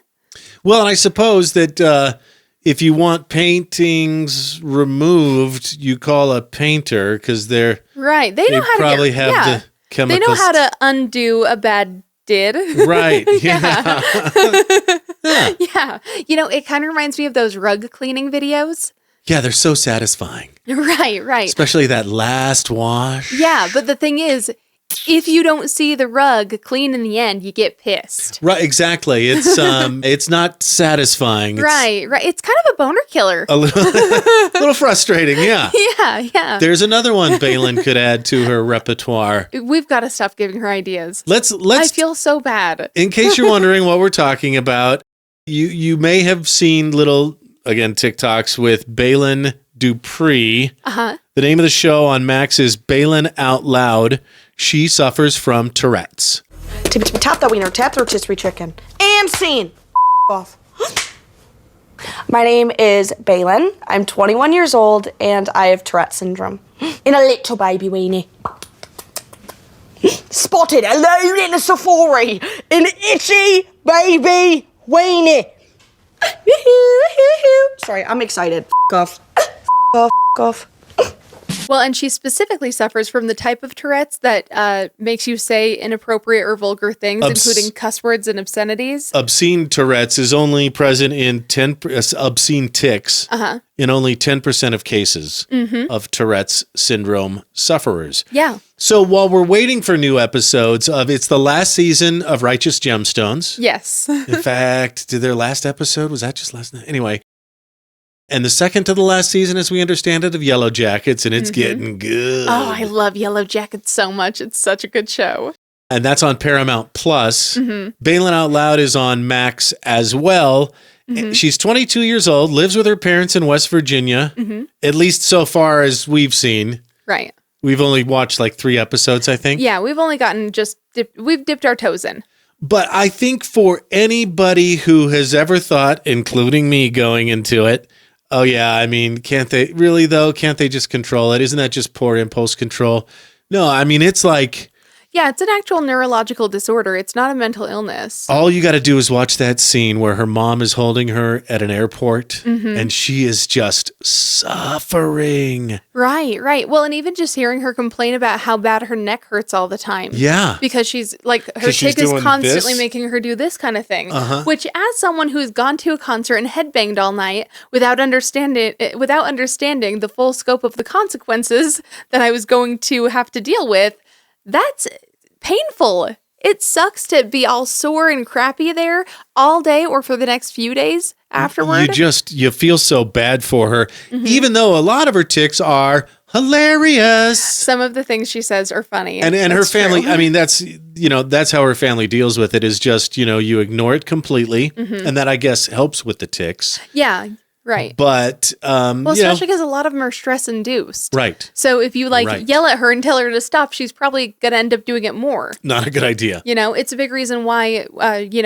Well, and I suppose that if you want paintings removed, you call a painter because they're right. They know how probably to have the chemicals. They know how to undo a bad did. Right. Yeah. Yeah. You know, it kind of reminds me of those rug cleaning videos. Yeah, they're so satisfying. Right. Especially that last wash. Yeah, but the thing is, if you don't see the rug clean in the end, you get pissed. Right, exactly. It's it's not satisfying. Right. It's kind of a boner killer. A little frustrating, yeah. Yeah. There's another one Balin could add to her repertoire. We've got to stop giving her ideas. Let's I feel so bad. In case you're wondering what we're talking about, you may have seen little TikToks with Balin Dupree. Uh-huh. The name of the show on Max is Balin Out Loud. She suffers from Tourette's. Tap that wiener, tap the rotisserie chicken. And scene. Off. My name is Balin. I'm 21 years old and I have Tourette Syndrome. In a little baby weenie. Spotted alone in a safari. An itchy baby weenie. Sorry, I'm excited. Off. Off. Well, and she specifically suffers from the type of Tourette's that makes you say inappropriate or vulgar things, including cuss words and obscenities. Obscene Tourette's is only present in obscene tics in only 10% of cases of Tourette's syndrome sufferers. Yeah. So while we're waiting for new episodes it's the last season of Righteous Gemstones. Yes. In fact, did their last episode, was that just last night? Anyway. And the second to the last season, as we understand it, of Yellow Jackets, and it's getting good. Oh, I love Yellow Jackets so much. It's such a good show. And that's on Paramount Plus. Balin Out Loud is on Max as well. She's 22 years old, lives with her parents in West Virginia, at least so far as we've seen. Right. We've only watched like 3 episodes, I think. Yeah, we've only gotten we've dipped our toes in. But I think for anybody who has ever thought, including me going into it, oh, yeah, I mean, can't they just control it? Isn't that just poor impulse control? No, I mean, it's like... Yeah, it's an actual neurological disorder. It's not a mental illness. All you got to do is watch that scene where her mom is holding her at an airport and she is just suffering. Right. Well, and even just hearing her complain about how bad her neck hurts all the time. Yeah. Because she's like, her tick is constantly making her do this kind of thing. Which, as someone who's gone to a concert and headbanged all night without understanding the full scope of the consequences that I was going to have to deal with, that's painful. It sucks to be all sore and crappy there all day or for the next few days afterward. You feel so bad for her, even though a lot of her tics are hilarious. Some of the things she says are funny. And her family, true. I mean, that's how her family deals with it is just, you ignore it completely. And that, I guess, helps with the tics. Yeah. Right. But, especially because a lot of them are stress induced. Right. So if you yell at her and tell her to stop, she's probably going to end up doing it more. Not a good idea. It's a big reason why,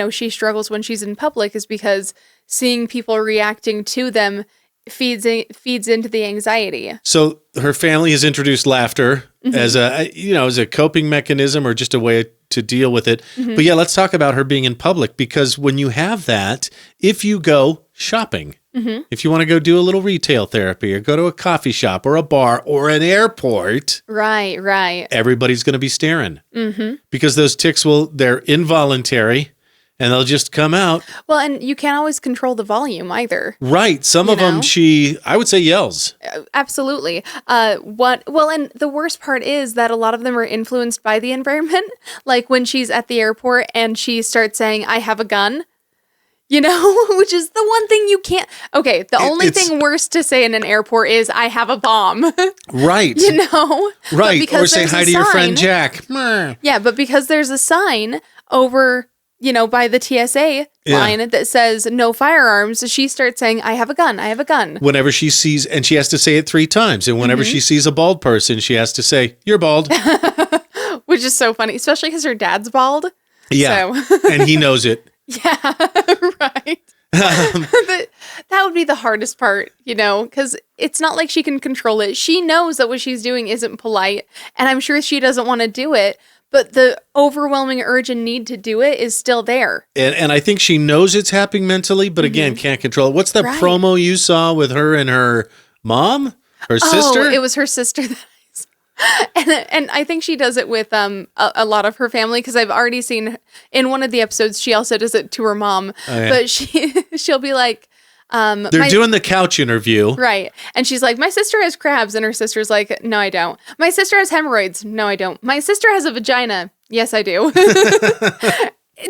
she struggles when she's in public is because seeing people reacting to them feeds into the anxiety. So her family has introduced laughter as a coping mechanism or just a way to deal with it. But yeah, let's talk about her being in public, because when you have that, if you go shopping, if you want to go do a little retail therapy or go to a coffee shop or a bar or an airport, right, everybody's going to be staring because those tics they're involuntary. And they'll just come out. Well, and you can't always control the volume either. Right. Some of them, I would say, yells. Absolutely. And the worst part is that a lot of them are influenced by the environment. Like when she's at the airport and she starts saying, I have a gun, which is the one thing you can't. Okay. The only thing worse to say in an airport is, I have a bomb. Right. Right. Or say hi to your friend Jack. Yeah. But because there's a sign over by the TSA line that says no firearms, she starts saying, I have a gun, I have a gun. Whenever she sees, and she has to say it 3 times. And whenever she sees a bald person, she has to say, you're bald. Which is so funny, especially because her dad's bald. Yeah. So. And he knows it. Yeah, right. But that would be the hardest part, because it's not like she can control it. She knows that what she's doing isn't polite, and I'm sure she doesn't want to do it. But the overwhelming urge and need to do it is still there. And I think she knows it's happening mentally, but again, can't control it. What's that promo you saw with her and her mom? Her sister? Oh, it was her sister that I saw. And I think she does it with a lot of her family, because I've already seen in one of the episodes, she also does it to her mom. Oh, yeah. But she'll be like, they're doing the couch interview. Right. And she's like, my sister has crabs. And her sister's like, no, I don't. My sister has hemorrhoids. No, I don't. My sister has a vagina. Yes, I do.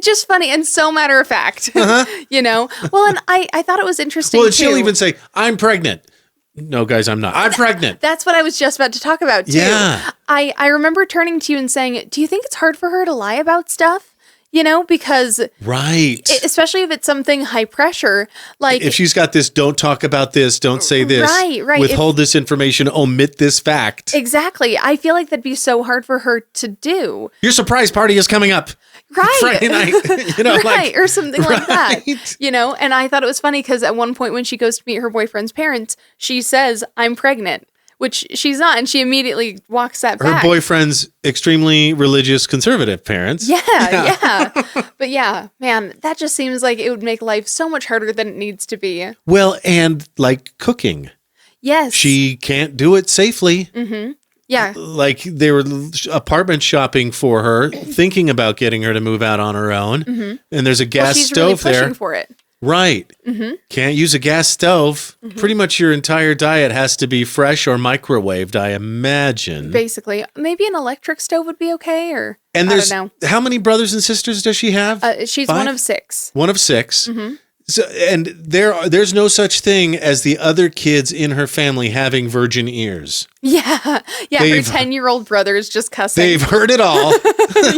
Just funny and so matter of fact, Well, and I thought it was interesting. Well, and she'll even say, I'm pregnant. No, guys, I'm not. I'm pregnant. That's what I was just about to talk about, too. Yeah. I remember turning to you and saying, do you think it's hard for her to lie about stuff? Because especially if it's something high pressure, like if she's got this, don't talk about this, don't say this, right, withhold this information, omit this fact. Exactly. I feel like that'd be so hard for her to do. Your surprise party is coming up. Right. Friday night, right. Or something like that, and I thought it was funny because at one point when she goes to meet her boyfriend's parents, she says, I'm pregnant. Which she's not, and she immediately walks that back. Her boyfriend's extremely religious, conservative parents. Yeah. But yeah, man, that just seems like it would make life so much harder than it needs to be. Well, and like cooking. Yes. She can't do it safely. Mm-hmm. Yeah. Like they were apartment shopping for her, thinking about getting her to move out on her own. Mm-hmm. And there's a gas she's stove really there. Pushing for it. Right. Mm-hmm. Can't use a gas stove. Mm-hmm. Pretty much your entire diet has to be fresh or microwaved, I imagine. Basically. Maybe an electric stove would be okay, or and I don't know. How many brothers and sisters does she have? She's 5? one of 6. One of 6. Mm-hmm. So, and there's no such thing as the other kids in her family having virgin ears. Yeah. Her 10-year-old brother's just cussing. They've heard it all.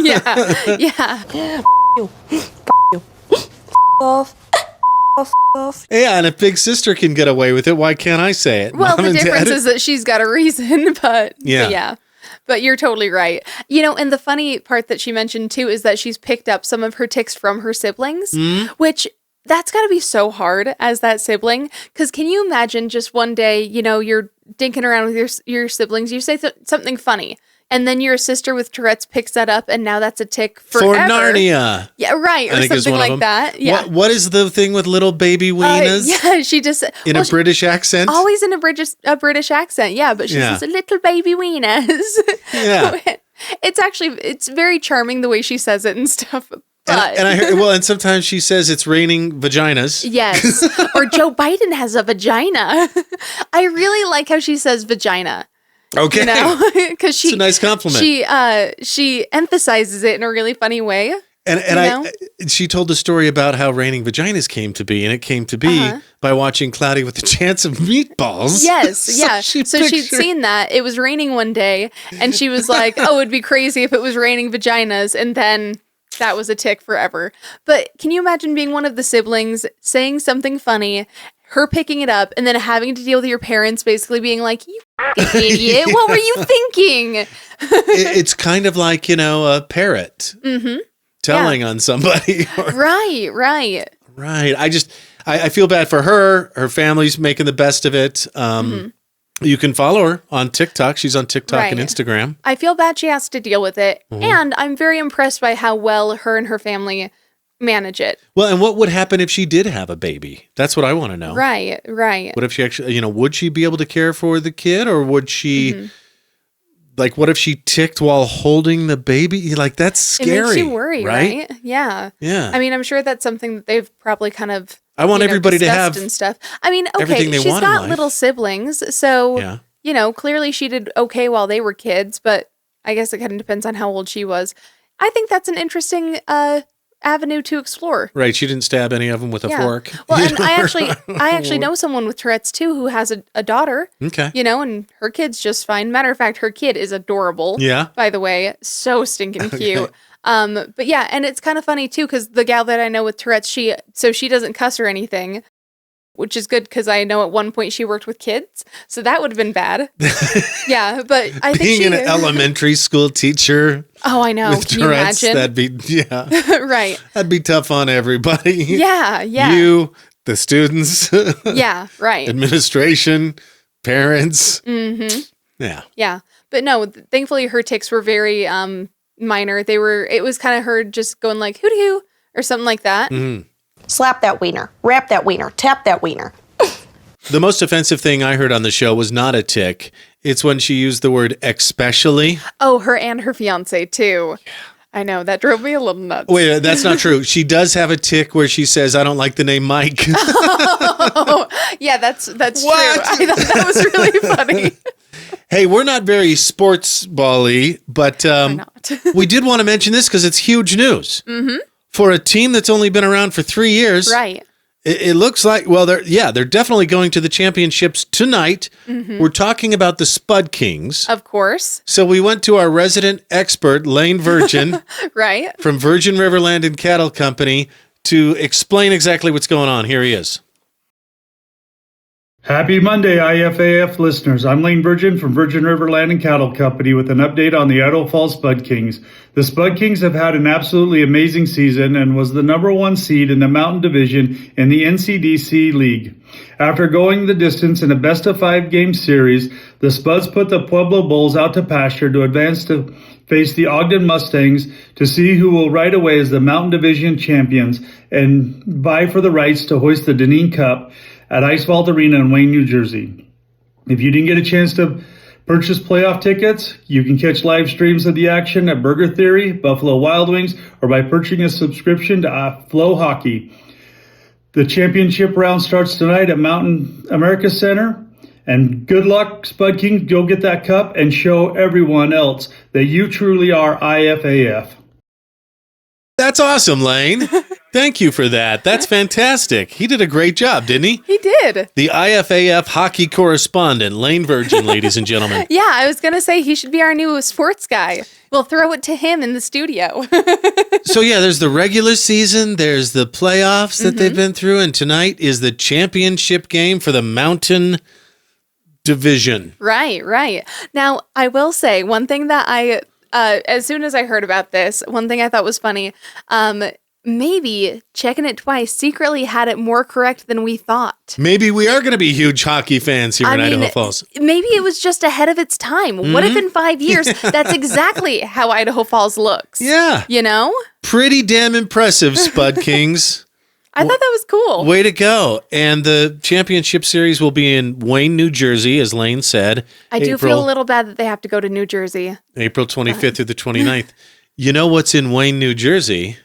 Yeah. You. Off. Yeah, and if big sister can get away with it, why can't I say it? Well, Mom the difference is that she's got a reason, but yeah. But you're totally right. And the funny part that she mentioned too is that she's picked up some of her tics from her siblings, which that's got to be so hard as that sibling. Because can you imagine just one day, you're dinking around with your siblings, you say something funny, and then your sister with Tourette's picks that up, and now that's a tic forever. For Narnia. Yeah, right. Or something like that. Yeah. What is the thing with little baby weenas? She just... In a British accent? Always in a British accent, yeah. But she says, little baby weenas. Yeah. It's very charming the way she says it and stuff. But. And I heard, and sometimes she says it's raining vaginas. Yes. Or Joe Biden has a vagina. I really like how she says vagina. Okay. Because it's a nice compliment. She emphasizes it in a really funny way. And she told the story about how raining vaginas came to be, and it came to be by watching Cloudy with a Chance of Meatballs. Yes, yeah. So she'd seen that. It was raining one day, and she was like, oh, it'd be crazy if it was raining vaginas, and then that was a tic forever. But can you imagine being one of the siblings, saying something funny, her picking it up, and then having to deal with your parents basically being like, you idiot, what were you thinking? It's kind of like, a parrot telling on somebody. Right. Right. I feel bad for her. Her family's making the best of it. You can follow her on TikTok. She's on TikTok and Instagram. I feel bad she has to deal with it. And I'm very impressed by how well her and her family manage it. Well, and what would happen if she did have a baby? That's what I want to know. Right. What if she actually, would she be able to care for the kid, or would she, like, what if she ticked while holding the baby? Like, that's scary. It makes you worry, right? Yeah. Yeah. I mean, I'm sure that's something that they've probably kind of I want everybody to discussed have and stuff. I mean, everything okay, they she's want in got life. little siblings, so clearly she did okay while they were kids, but I guess it kind of depends on how old she was. I think that's an interesting avenue to explore. Right, she didn't stab any of them with a fork. Well, and I actually know someone with Tourette's too who has a daughter. Okay. And her kid's just fine. Matter of fact, her kid is adorable. Yeah. By the way, so stinking cute. But yeah, and it's kind of funny too because the gal that I know with Tourette's, she doesn't cuss or anything, which is good because I know at one point she worked with kids, so that would have been bad. Yeah, but I think being an elementary school teacher. Oh, I know. With Can Tourette's, you imagine? that'd be right. That'd be tough on everybody. Yeah. You, the students. Yeah, right. Administration, parents. Yeah. But no, thankfully her tics were very minor. It was kind of her just going like hoo-doo or something like that. Slap that wiener, wrap that wiener, tap that wiener. The most offensive thing I heard on the show was not a tick. It's when she used the word especially. Oh, her and her fiance too. Yeah. I know, that drove me a little nuts. Wait, that's not true. She does have a tick where she says, I don't like the name Mike. Oh, yeah, that's true. I thought that was really funny. Hey, we're not very sports ball-y, but we did want to mention this because it's huge news. For a team that's only been around for 3 years. Right. It looks like, well, they're definitely going to the championships tonight. We're talking about the Spud Kings. Of course. So we went to our resident expert, Lane Virgin. Right. From Virgin River Land and Cattle Company to explain exactly what's going on. Here he is. Happy Monday, IFAF listeners. I'm Lane Virgin from Virgin River Land and Cattle Company with an update on the Idaho Falls Spud Kings. The Spud Kings have had an absolutely amazing season and was the #1 seed in the Mountain Division in the NCDC League. After going the distance in a best-of-5 game series, the Spuds put the Pueblo Bulls out to pasture to advance to face the Ogden Mustangs to see who will ride away as the Mountain Division champions and vie for the rights to hoist the Deneen Cup at Ice Vault Arena in Wayne, New Jersey. If you didn't get a chance to purchase playoff tickets, you can catch live streams of the action at Burger Theory, Buffalo Wild Wings, or by purchasing a subscription to Flow Hockey. The championship round starts tonight at Mountain America Center. And good luck, Spud King. Go get that cup and show everyone else that you truly are IFAF. That's awesome, Lane. Thank you for that. That's fantastic. He did a great job, didn't he? He did. The IFAF hockey correspondent, Lane Virgin, ladies and gentlemen. Yeah, I was going to say he should be our new sports guy. We'll throw it to him in the studio. So, yeah, there's the regular season. There's the playoffs that they've been through. And tonight is the championship game for the Mountain Division. Right. Now, I will say one thing that as soon as I heard about this, one thing I thought was funny, maybe checking it twice secretly had it more correct than we thought. Maybe we are going to be huge hockey fans here in Idaho Falls. Maybe it was just ahead of its time. What if in 5 years, that's exactly how Idaho Falls looks? Yeah. You know? Pretty damn impressive, Spud Kings. I thought that was cool. Way to go. And the championship series will be in Wayne, New Jersey, as Lane said. I do feel a little bad that they have to go to New Jersey. April 25th through the 29th. You know what's in Wayne, New Jersey?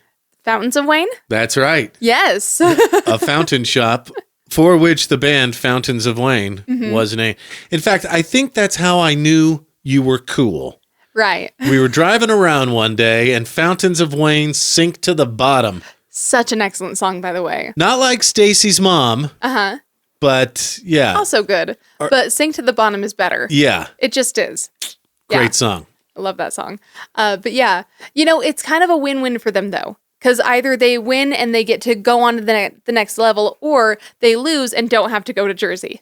Fountains of Wayne? That's right. Yes. A fountain shop for which the band Fountains of Wayne was named. In fact, I think that's how I knew you were cool. Right. We were driving around one day and Fountains of Wayne sink to the bottom. Such an excellent song, by the way. Not like Stacy's mom. But yeah. Also good. But Sink to the Bottom is better. Yeah. It just is. Great song. I love that song. But yeah, it's kind of a win-win for them though. Because either they win and they get to go on to the next level, or they lose and don't have to go to Jersey.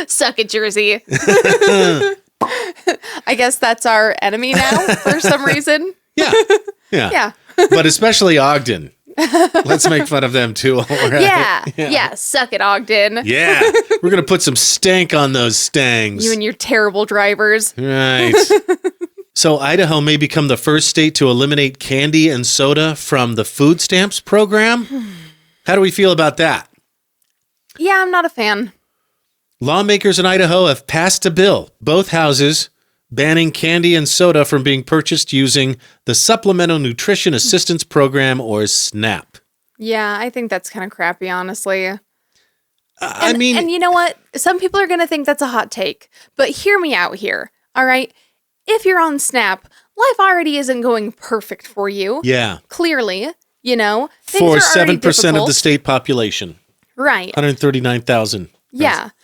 Suck it, Jersey. I guess that's our enemy now for some reason. Yeah. But especially Ogden. Let's make fun of them too while we're at it. Yeah. Suck it, Ogden. Yeah. We're going to put some stank on those stangs. You and your terrible drivers. Right. So Idaho may become the first state to eliminate candy and soda from the food stamps program. How do we feel about that? Yeah, I'm not a fan. Lawmakers in Idaho have passed a bill, both houses, banning candy and soda from being purchased using the Supplemental Nutrition Assistance Program, or SNAP. Yeah, I think that's kind of crappy, honestly. And you know what? Some people are going to think that's a hot take, but hear me out here, all right? If you're on SNAP, life already isn't going perfect for you. Yeah. Clearly, you know. For things are already 7% of the difficult. state population. Right. 139,000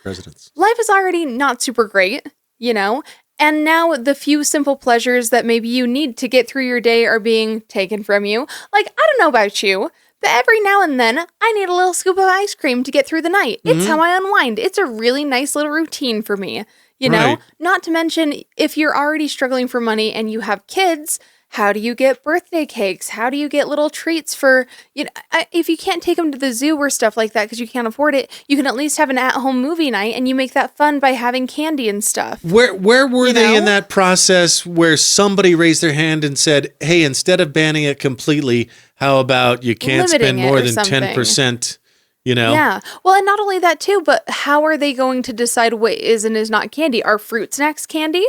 residents. Life is already not super great, you know? And now the few simple pleasures that maybe you need to get through your day are being taken from you. Like, I don't know about you, but every now and then I need a little scoop of ice cream to get through the night. It's how I unwind. It's a really nice little routine for me, you know? Right. Not to mention, if you're already struggling for money and you have kids, how do you get birthday cakes? How do you get little treats for, you know, if you can't take them to the zoo or stuff like that because you can't afford it, you can at least have an at-home movie night, and you make that fun by having candy and stuff. Where were they in that process where somebody raised their hand and said, hey, instead of banning it completely, how about you can't Limiting spend it more or than something. 10%, you know? Yeah. Well, and not only that too, but how are they going to decide what is and is not candy? Are fruit snacks candy?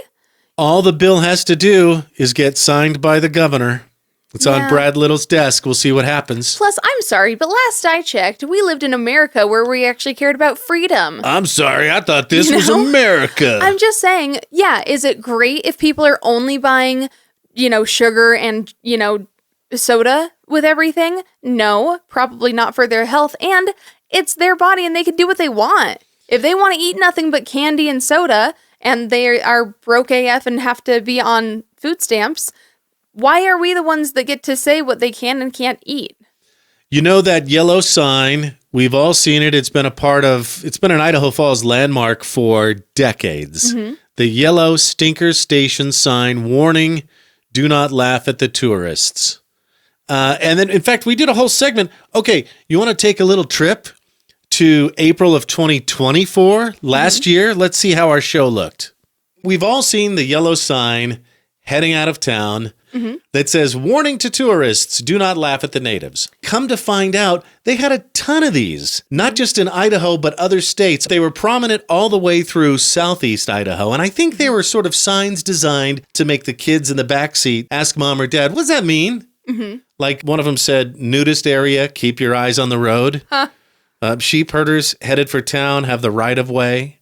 All the bill has to do is get signed by the governor. It's on Brad Little's desk. We'll see what happens. Plus, I'm sorry, but last I checked, we lived in America where we actually cared about freedom. I'm sorry. I thought this was America. I'm just saying, yeah, is it great if people are only buying, you know, sugar and, you know, soda with everything? No, probably not for their health. And it's their body and they can do what they want. If they want to eat nothing but candy and soda and they are broke AF and have to be on food stamps, why are we the ones that get to say what they can and can't eat? You know that yellow sign, we've all seen it. It's been an Idaho Falls landmark for decades. The yellow Stinker Station sign warning, do not laugh at the tourists. And then, in fact, we did a whole segment. Okay, you want to take a little trip to April of 2024, last year? Let's see how our show looked. We've all seen the yellow sign heading out of town that says, warning to tourists, do not laugh at the natives. Come to find out, they had a ton of these, not just in Idaho, but other states. They were prominent all the way through southeast Idaho. And I think they were sort of signs designed to make the kids in the backseat ask mom or dad, what does that mean? Like one of them said, nudist area, keep your eyes on the road. Sheep herders headed for town have the right of way.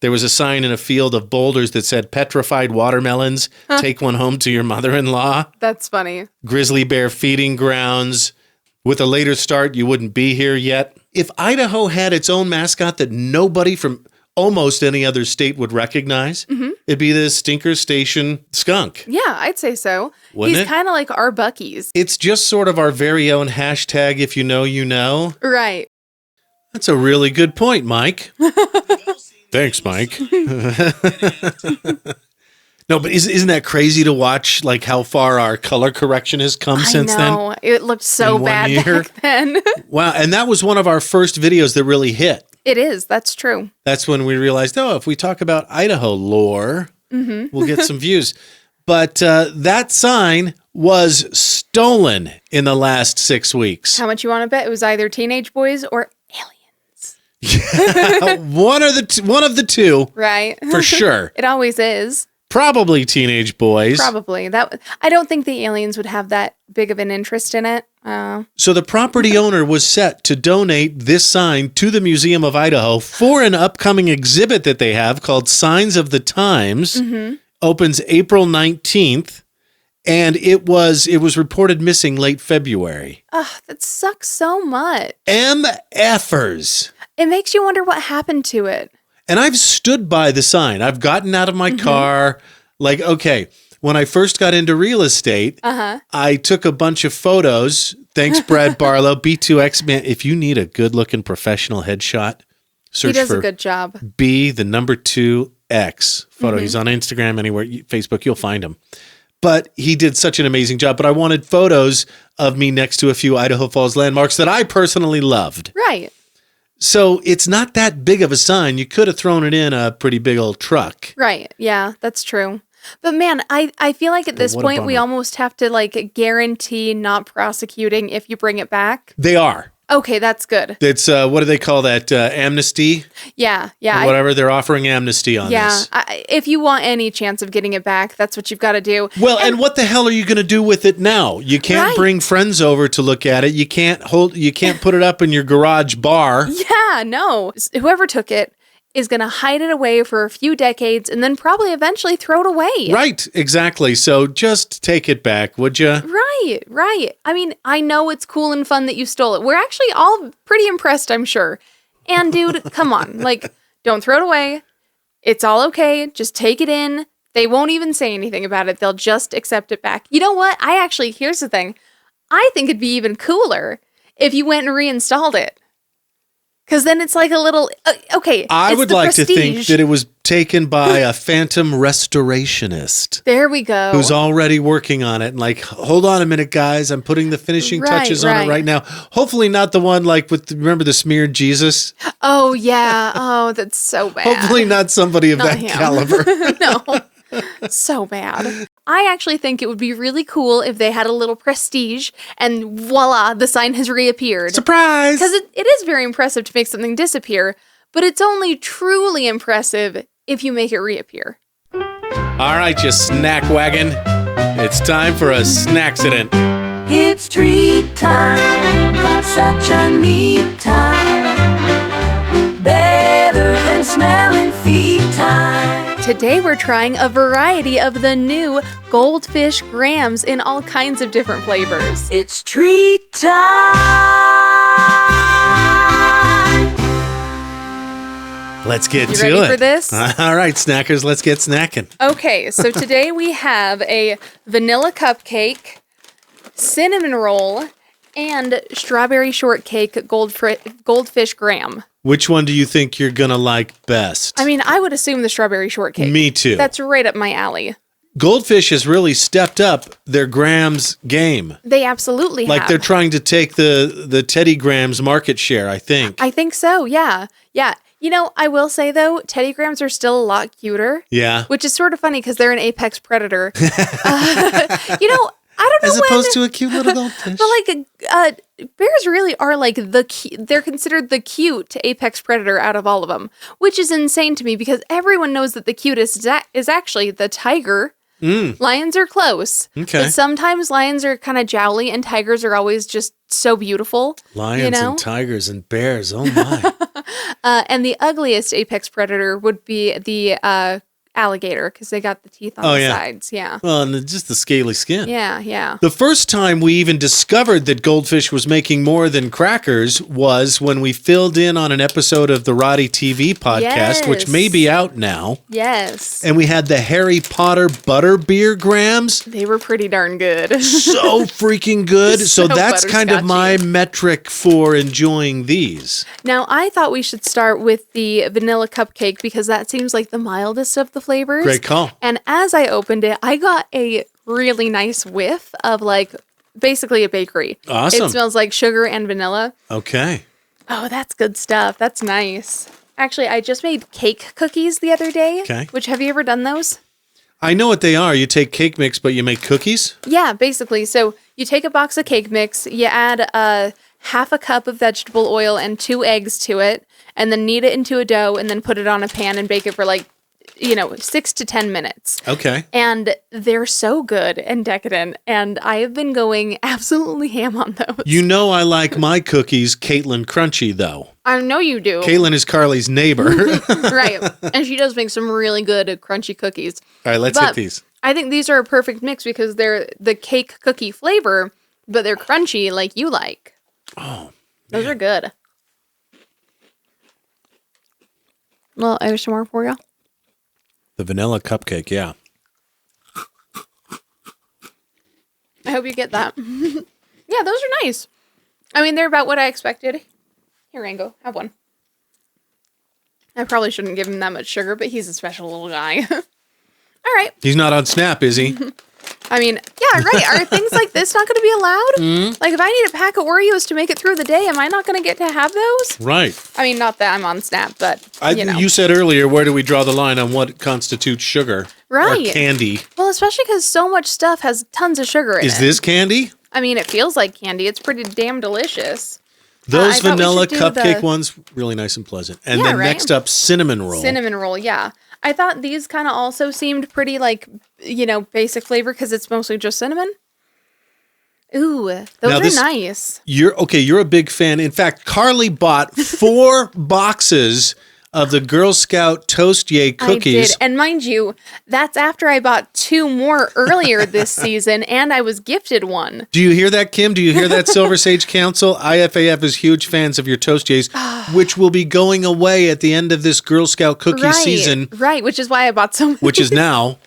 There was a sign in a field of boulders that said, petrified watermelons, take one home to your mother-in-law. That's funny. Grizzly bear feeding grounds. With a later start, you wouldn't be here yet. If Idaho had its own mascot that nobody from almost any other state would recognize, it'd be the Stinker Station skunk. Yeah, I'd say so. Wouldn't He's it? kind of like our Bucky's. It's just sort of our very own hashtag, if you know, you know. Right. That's a really good point, Mike. Thanks, Mike. No, but isn't that crazy to watch, like how far our color correction has come since I know. It looked so In 1 bad year? back then. Wow, and that was one of our first videos that really hit. It is. That's true. That's when we realized, oh, if we talk about Idaho lore, we'll get some views. But that sign was stolen in the last 6 weeks. How much you want to bet? It was either teenage boys or One of the two, right. for sure. It always is. Probably teenage boys. Probably. I don't think the aliens would have that big of an interest in it. So the property owner was set to donate this sign to the Museum of Idaho for an upcoming exhibit that they have called Signs of the Times. Opens April 19th, and it was reported missing late February. Ugh, that sucks so much. MFers. It makes you wonder what happened to it. And I've stood by the sign. I've gotten out of my car. Like, okay, when I first got into real estate, I took a bunch of photos. Thanks, Brad Barlow, B2X. Man, if you need a good-looking professional headshot, search He does for a good job. B2X Photo. He's on Instagram, anywhere, Facebook, you'll find him. but he did such an amazing job. But I wanted photos of me next to a few Idaho Falls landmarks that I personally loved. Right. So it's not that big of a sign. You could have thrown it in a pretty big old truck. Right. Yeah, that's true. But man, I feel like at this point we almost have to like guarantee not prosecuting if you bring it back. They are. Okay, that's good. It's what do they call that? Amnesty? Yeah. Or whatever. They're offering amnesty on this. If you want any chance of getting it back, that's what you've got to do. Well, and what the hell are you going to do with it now? You can't bring friends over to look at it. You can't put it up in your garage bar. Yeah, no. Whoever took it is going to hide it away for a few decades and then probably eventually throw it away. Right, exactly. So just take it back, would you? Right. I mean, I know it's cool and fun that you stole it. We're actually all pretty impressed, I'm sure. And dude, come on. Like, don't throw it away. It's all okay. Just take it in. They won't even say anything about it. They'll just accept it back. You know what? Here's the thing. I think it'd be even cooler if you went and reinstalled it. Because then it's like a little, okay. I would like to think that it was taken by a phantom restorationist. There we go. Who's already working on it. And like, hold on a minute, guys. I'm putting the finishing touches on it right now. Hopefully not the one like remember the smeared Jesus? Oh, yeah. Oh, that's so bad. Hopefully not somebody of that caliber. No. So bad. I actually think it would be really cool if they had a little prestige and voila, the sign has reappeared. Surprise! Because it is very impressive to make something disappear, but it's only truly impressive if you make it reappear. All right, you snack wagon. It's time for a snackcident. It's treat time, such a neat time. Better than smelling feet time. Today we're trying a variety of the new Goldfish Grahams in all kinds of different flavors. It's treat time. Let's get to it. You ready for this? All right, snackers, let's get snacking. Okay, so today we have a vanilla cupcake, cinnamon roll, and strawberry shortcake Goldfish Graham. Which one do you think you're going to like best? I mean, I would assume the strawberry shortcake. Me too. That's right up my alley. Goldfish has really stepped up their Grahams game. They absolutely have. Like they're trying to take the Teddy Grahams market share, I think. I think so, yeah. Yeah. You know, I will say, though, Teddy Grahams are still a lot cuter. Yeah. Which is sort of funny because they're an apex predator. I don't know as opposed to a cute little goldfish. But like bears really are like they're considered the cute apex predator out of all of them, which is insane to me because everyone knows that the cutest is actually the tiger. Lions are close. Okay. But sometimes lions are kind of jowly and tigers are always just so beautiful. Lions and tigers and bears. Oh my. And the ugliest apex predator would be the alligator because they got the teeth on the sides. Yeah. Well, and just the scaly skin. Yeah. The first time we even discovered that Goldfish was making more than crackers was when we filled in on an episode of the Roddy TV podcast, which may be out now. Yes. And we had the Harry Potter Butterbeer Grahams. They were pretty darn good. So freaking good. So that's kind of my metric for enjoying these. Now, I thought we should start with the vanilla cupcake because that seems like the mildest of the flavors. Great call. And as I opened it, I got a really nice whiff of like basically a bakery. Awesome. It smells like sugar and vanilla. Okay. Oh, that's good stuff. That's nice. Actually, I just made cake cookies the other day. Okay. Which, have you ever done those? I know what they are. You take cake mix, but you make cookies? Yeah, basically. So you take a box of cake mix, you add half a cup of vegetable oil and 2 eggs to it, and then knead it into a dough, and then put it on a pan and bake it for 6 to 10 minutes. Okay. And they're so good and decadent, and I have been going absolutely ham on those. You know I like my cookies Caitlin crunchy, though. I know you do. Caitlin is Karley's neighbor. Right. And she does make some really good crunchy cookies. All right, let's hit these. I think these are a perfect mix because they're the cake cookie flavor, but they're crunchy like you like. Oh, those are good. Well, I have some more for you. The vanilla cupcake, yeah. I hope you get that. Yeah, those are nice. I mean, they're about what I expected. Here, Rango, have one. I probably shouldn't give him that much sugar, but he's a special little guy. All right. He's not on Snap, is he? I mean, yeah, right. Are things like this not going to be allowed? Like, if I need a pack of Oreos to make it through the day, am I not going to get to have those? Right. I mean, not that I'm on Snap, but, You said earlier, where do we draw the line on what constitutes sugar? Right. Or candy? Well, especially because so much stuff has tons of sugar in it. Is this candy? I mean, it feels like candy. It's pretty damn delicious. Those I thought we vanilla should do cupcake ones, really nice and pleasant. And then next up, cinnamon roll. Cinnamon roll, yeah. I thought these kind of also seemed pretty, like, basic flavor because it's mostly just cinnamon. Ooh, those are nice. You're a big fan. In fact, Karley bought 4 boxes of the Girl Scout Toast Yay cookies. I did. And mind you, that's after I bought 2 more earlier this season, and I was gifted one. Do you hear that, Kim? Do you hear that, Silver Sage Council? IFAF is huge fans of your Toast Yays, which will be going away at the end of this Girl Scout cookie season. Right, which is why I bought so many. Which is now.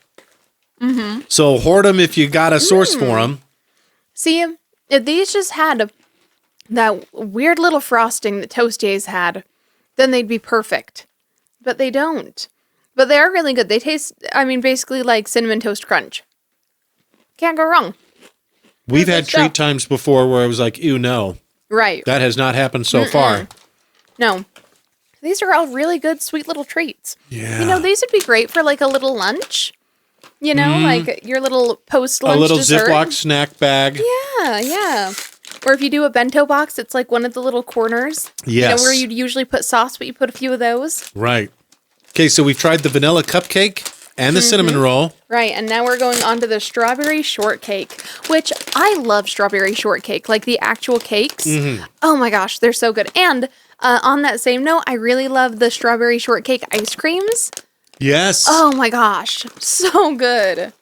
So hoard them if you got a source for them. See, if these just had that weird little frosting that Toast Yays had, then they'd be perfect. But they don't. But they are really good. They taste, basically like Cinnamon Toast Crunch. Can't go wrong. We've had treat times before where I was like, ew, no. Right. That has not happened so far. No. These are all really good, sweet little treats. Yeah. These would be great for like a little lunch. Like your little post-lunch a little dessert. Ziploc snack bag. Yeah. Or if you do a bento box, it's like one of the little corners. Yes. Where you'd usually put sauce, but you put a few of those. Right. Okay, so we've tried the vanilla cupcake and the cinnamon roll. Right, and now we're going on to the strawberry shortcake, which I love strawberry shortcake, like the actual cakes. Oh my gosh, they're so good. And on that same note, I really love the strawberry shortcake ice creams. Yes. Oh my gosh, so good.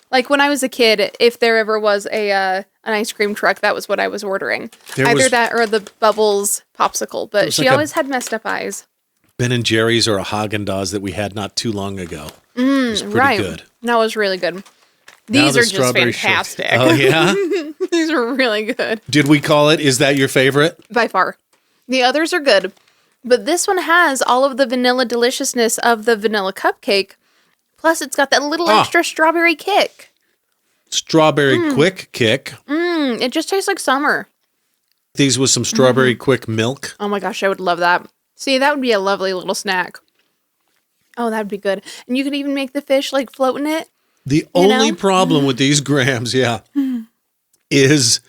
Like when I was a kid, if there ever was an ice cream truck, that was what I was ordering. Either that or the Bubbles popsicle, but she always had messed up eyes. Ben & Jerry's or a Haagen-Dazs that we had not too long ago. It was pretty good. That was really good. These are just fantastic. Oh, yeah? These are really good. Did we call it, is that your favorite? By far. The others are good, but this one has all of the vanilla deliciousness of the vanilla cupcake. Plus, it's got that little extra strawberry kick. Strawberry quick kick. It just tastes like summer. These with some strawberry quick milk. Oh my gosh, I would love that. See, that would be a lovely little snack. Oh, that would be good. And you could even make the fish like float in it. The only problem with these grams, is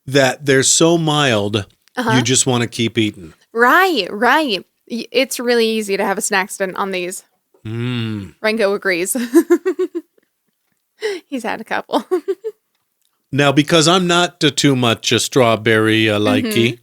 that they're so mild, you just want to keep eating. Right. It's really easy to have a snack stint on these. Rango agrees. He's had a couple. Now, because I'm not too much a strawberry likey,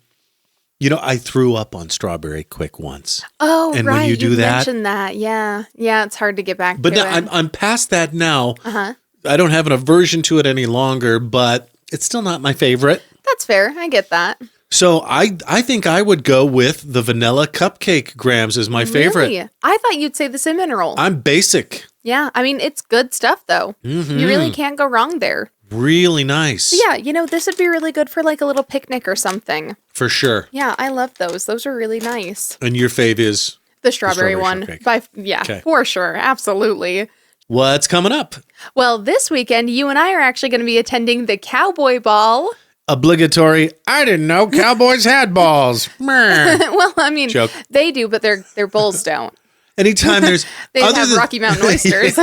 I threw up on strawberry quick once. Oh, and right. when you mentioned that. Yeah, it's hard to get back but to now, it. I'm past that now. I don't have an aversion to it any longer, but it's still not my favorite. That's fair. I get that. So I think I would go with the vanilla cupcake grams as my favorite. Really? I thought you'd say the cinnamon roll. I'm basic. Yeah, it's good stuff though. You really can't go wrong there. Really nice. Yeah, this would be really good for like a little picnic or something. For sure. Yeah, I love those. Those are really nice. And your fave is? The strawberry one. Okay. For sure. Absolutely. What's coming up? Well, this weekend, you and I are actually going to be attending the Cowboy Ball. Obligatory, I didn't know cowboys had balls. Well, Joke. They do, but their bulls don't. Anytime there's they have Rocky Mountain oysters.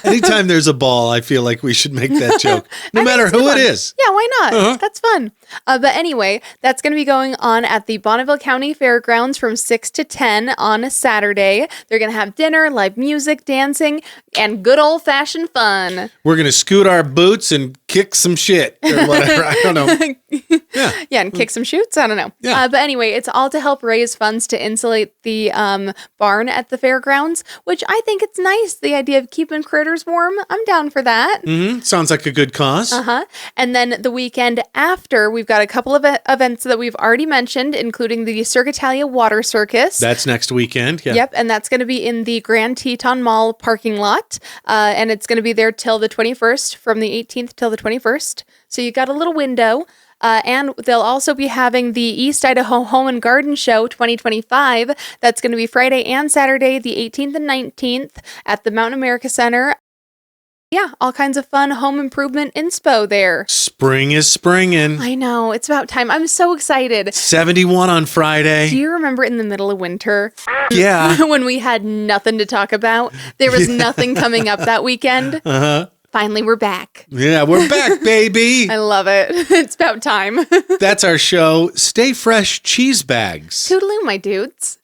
Anytime there's a ball, I feel like we should make that joke, no matter who it is. Yeah, why not? That's fun. But anyway, that's going to be going on at the Bonneville County Fairgrounds from 6 to 10 on a Saturday. They're going to have dinner, live music, dancing, and good old-fashioned fun. We're going to scoot our boots and kick some shit or whatever. I don't know. Yeah, and kick some shoots. I don't know. Yeah. But anyway, it's all to help raise funds to insulate the barn at the fairgrounds, which I think it's nice. The idea of keeping critters warm. I'm down for that. Sounds like a good cause. And then the weekend after, we've got a couple of events that we've already mentioned, including the Cirque Italia Water Circus. That's next weekend. Yeah. Yep, and that's going to be in the Grand Teton Mall parking lot. And it's going to be there till the 21st, from the 18th till the 21st. So you got a little window. And they'll also be having the East Idaho Home and Garden Show 2025. That's going to be Friday and Saturday, the 18th and 19th at the Mountain America Center. Yeah, all kinds of fun home improvement inspo there. Spring is springing. I know, it's about time. I'm so excited. 71 on Friday. Do you remember in the middle of winter? Yeah. When we had nothing to talk about? There was nothing coming up that weekend. Uh-huh. Finally, we're back. Yeah, we're back, baby. I love it. It's about time. That's our show. Stay fresh cheese bags. Toodaloo, my dudes.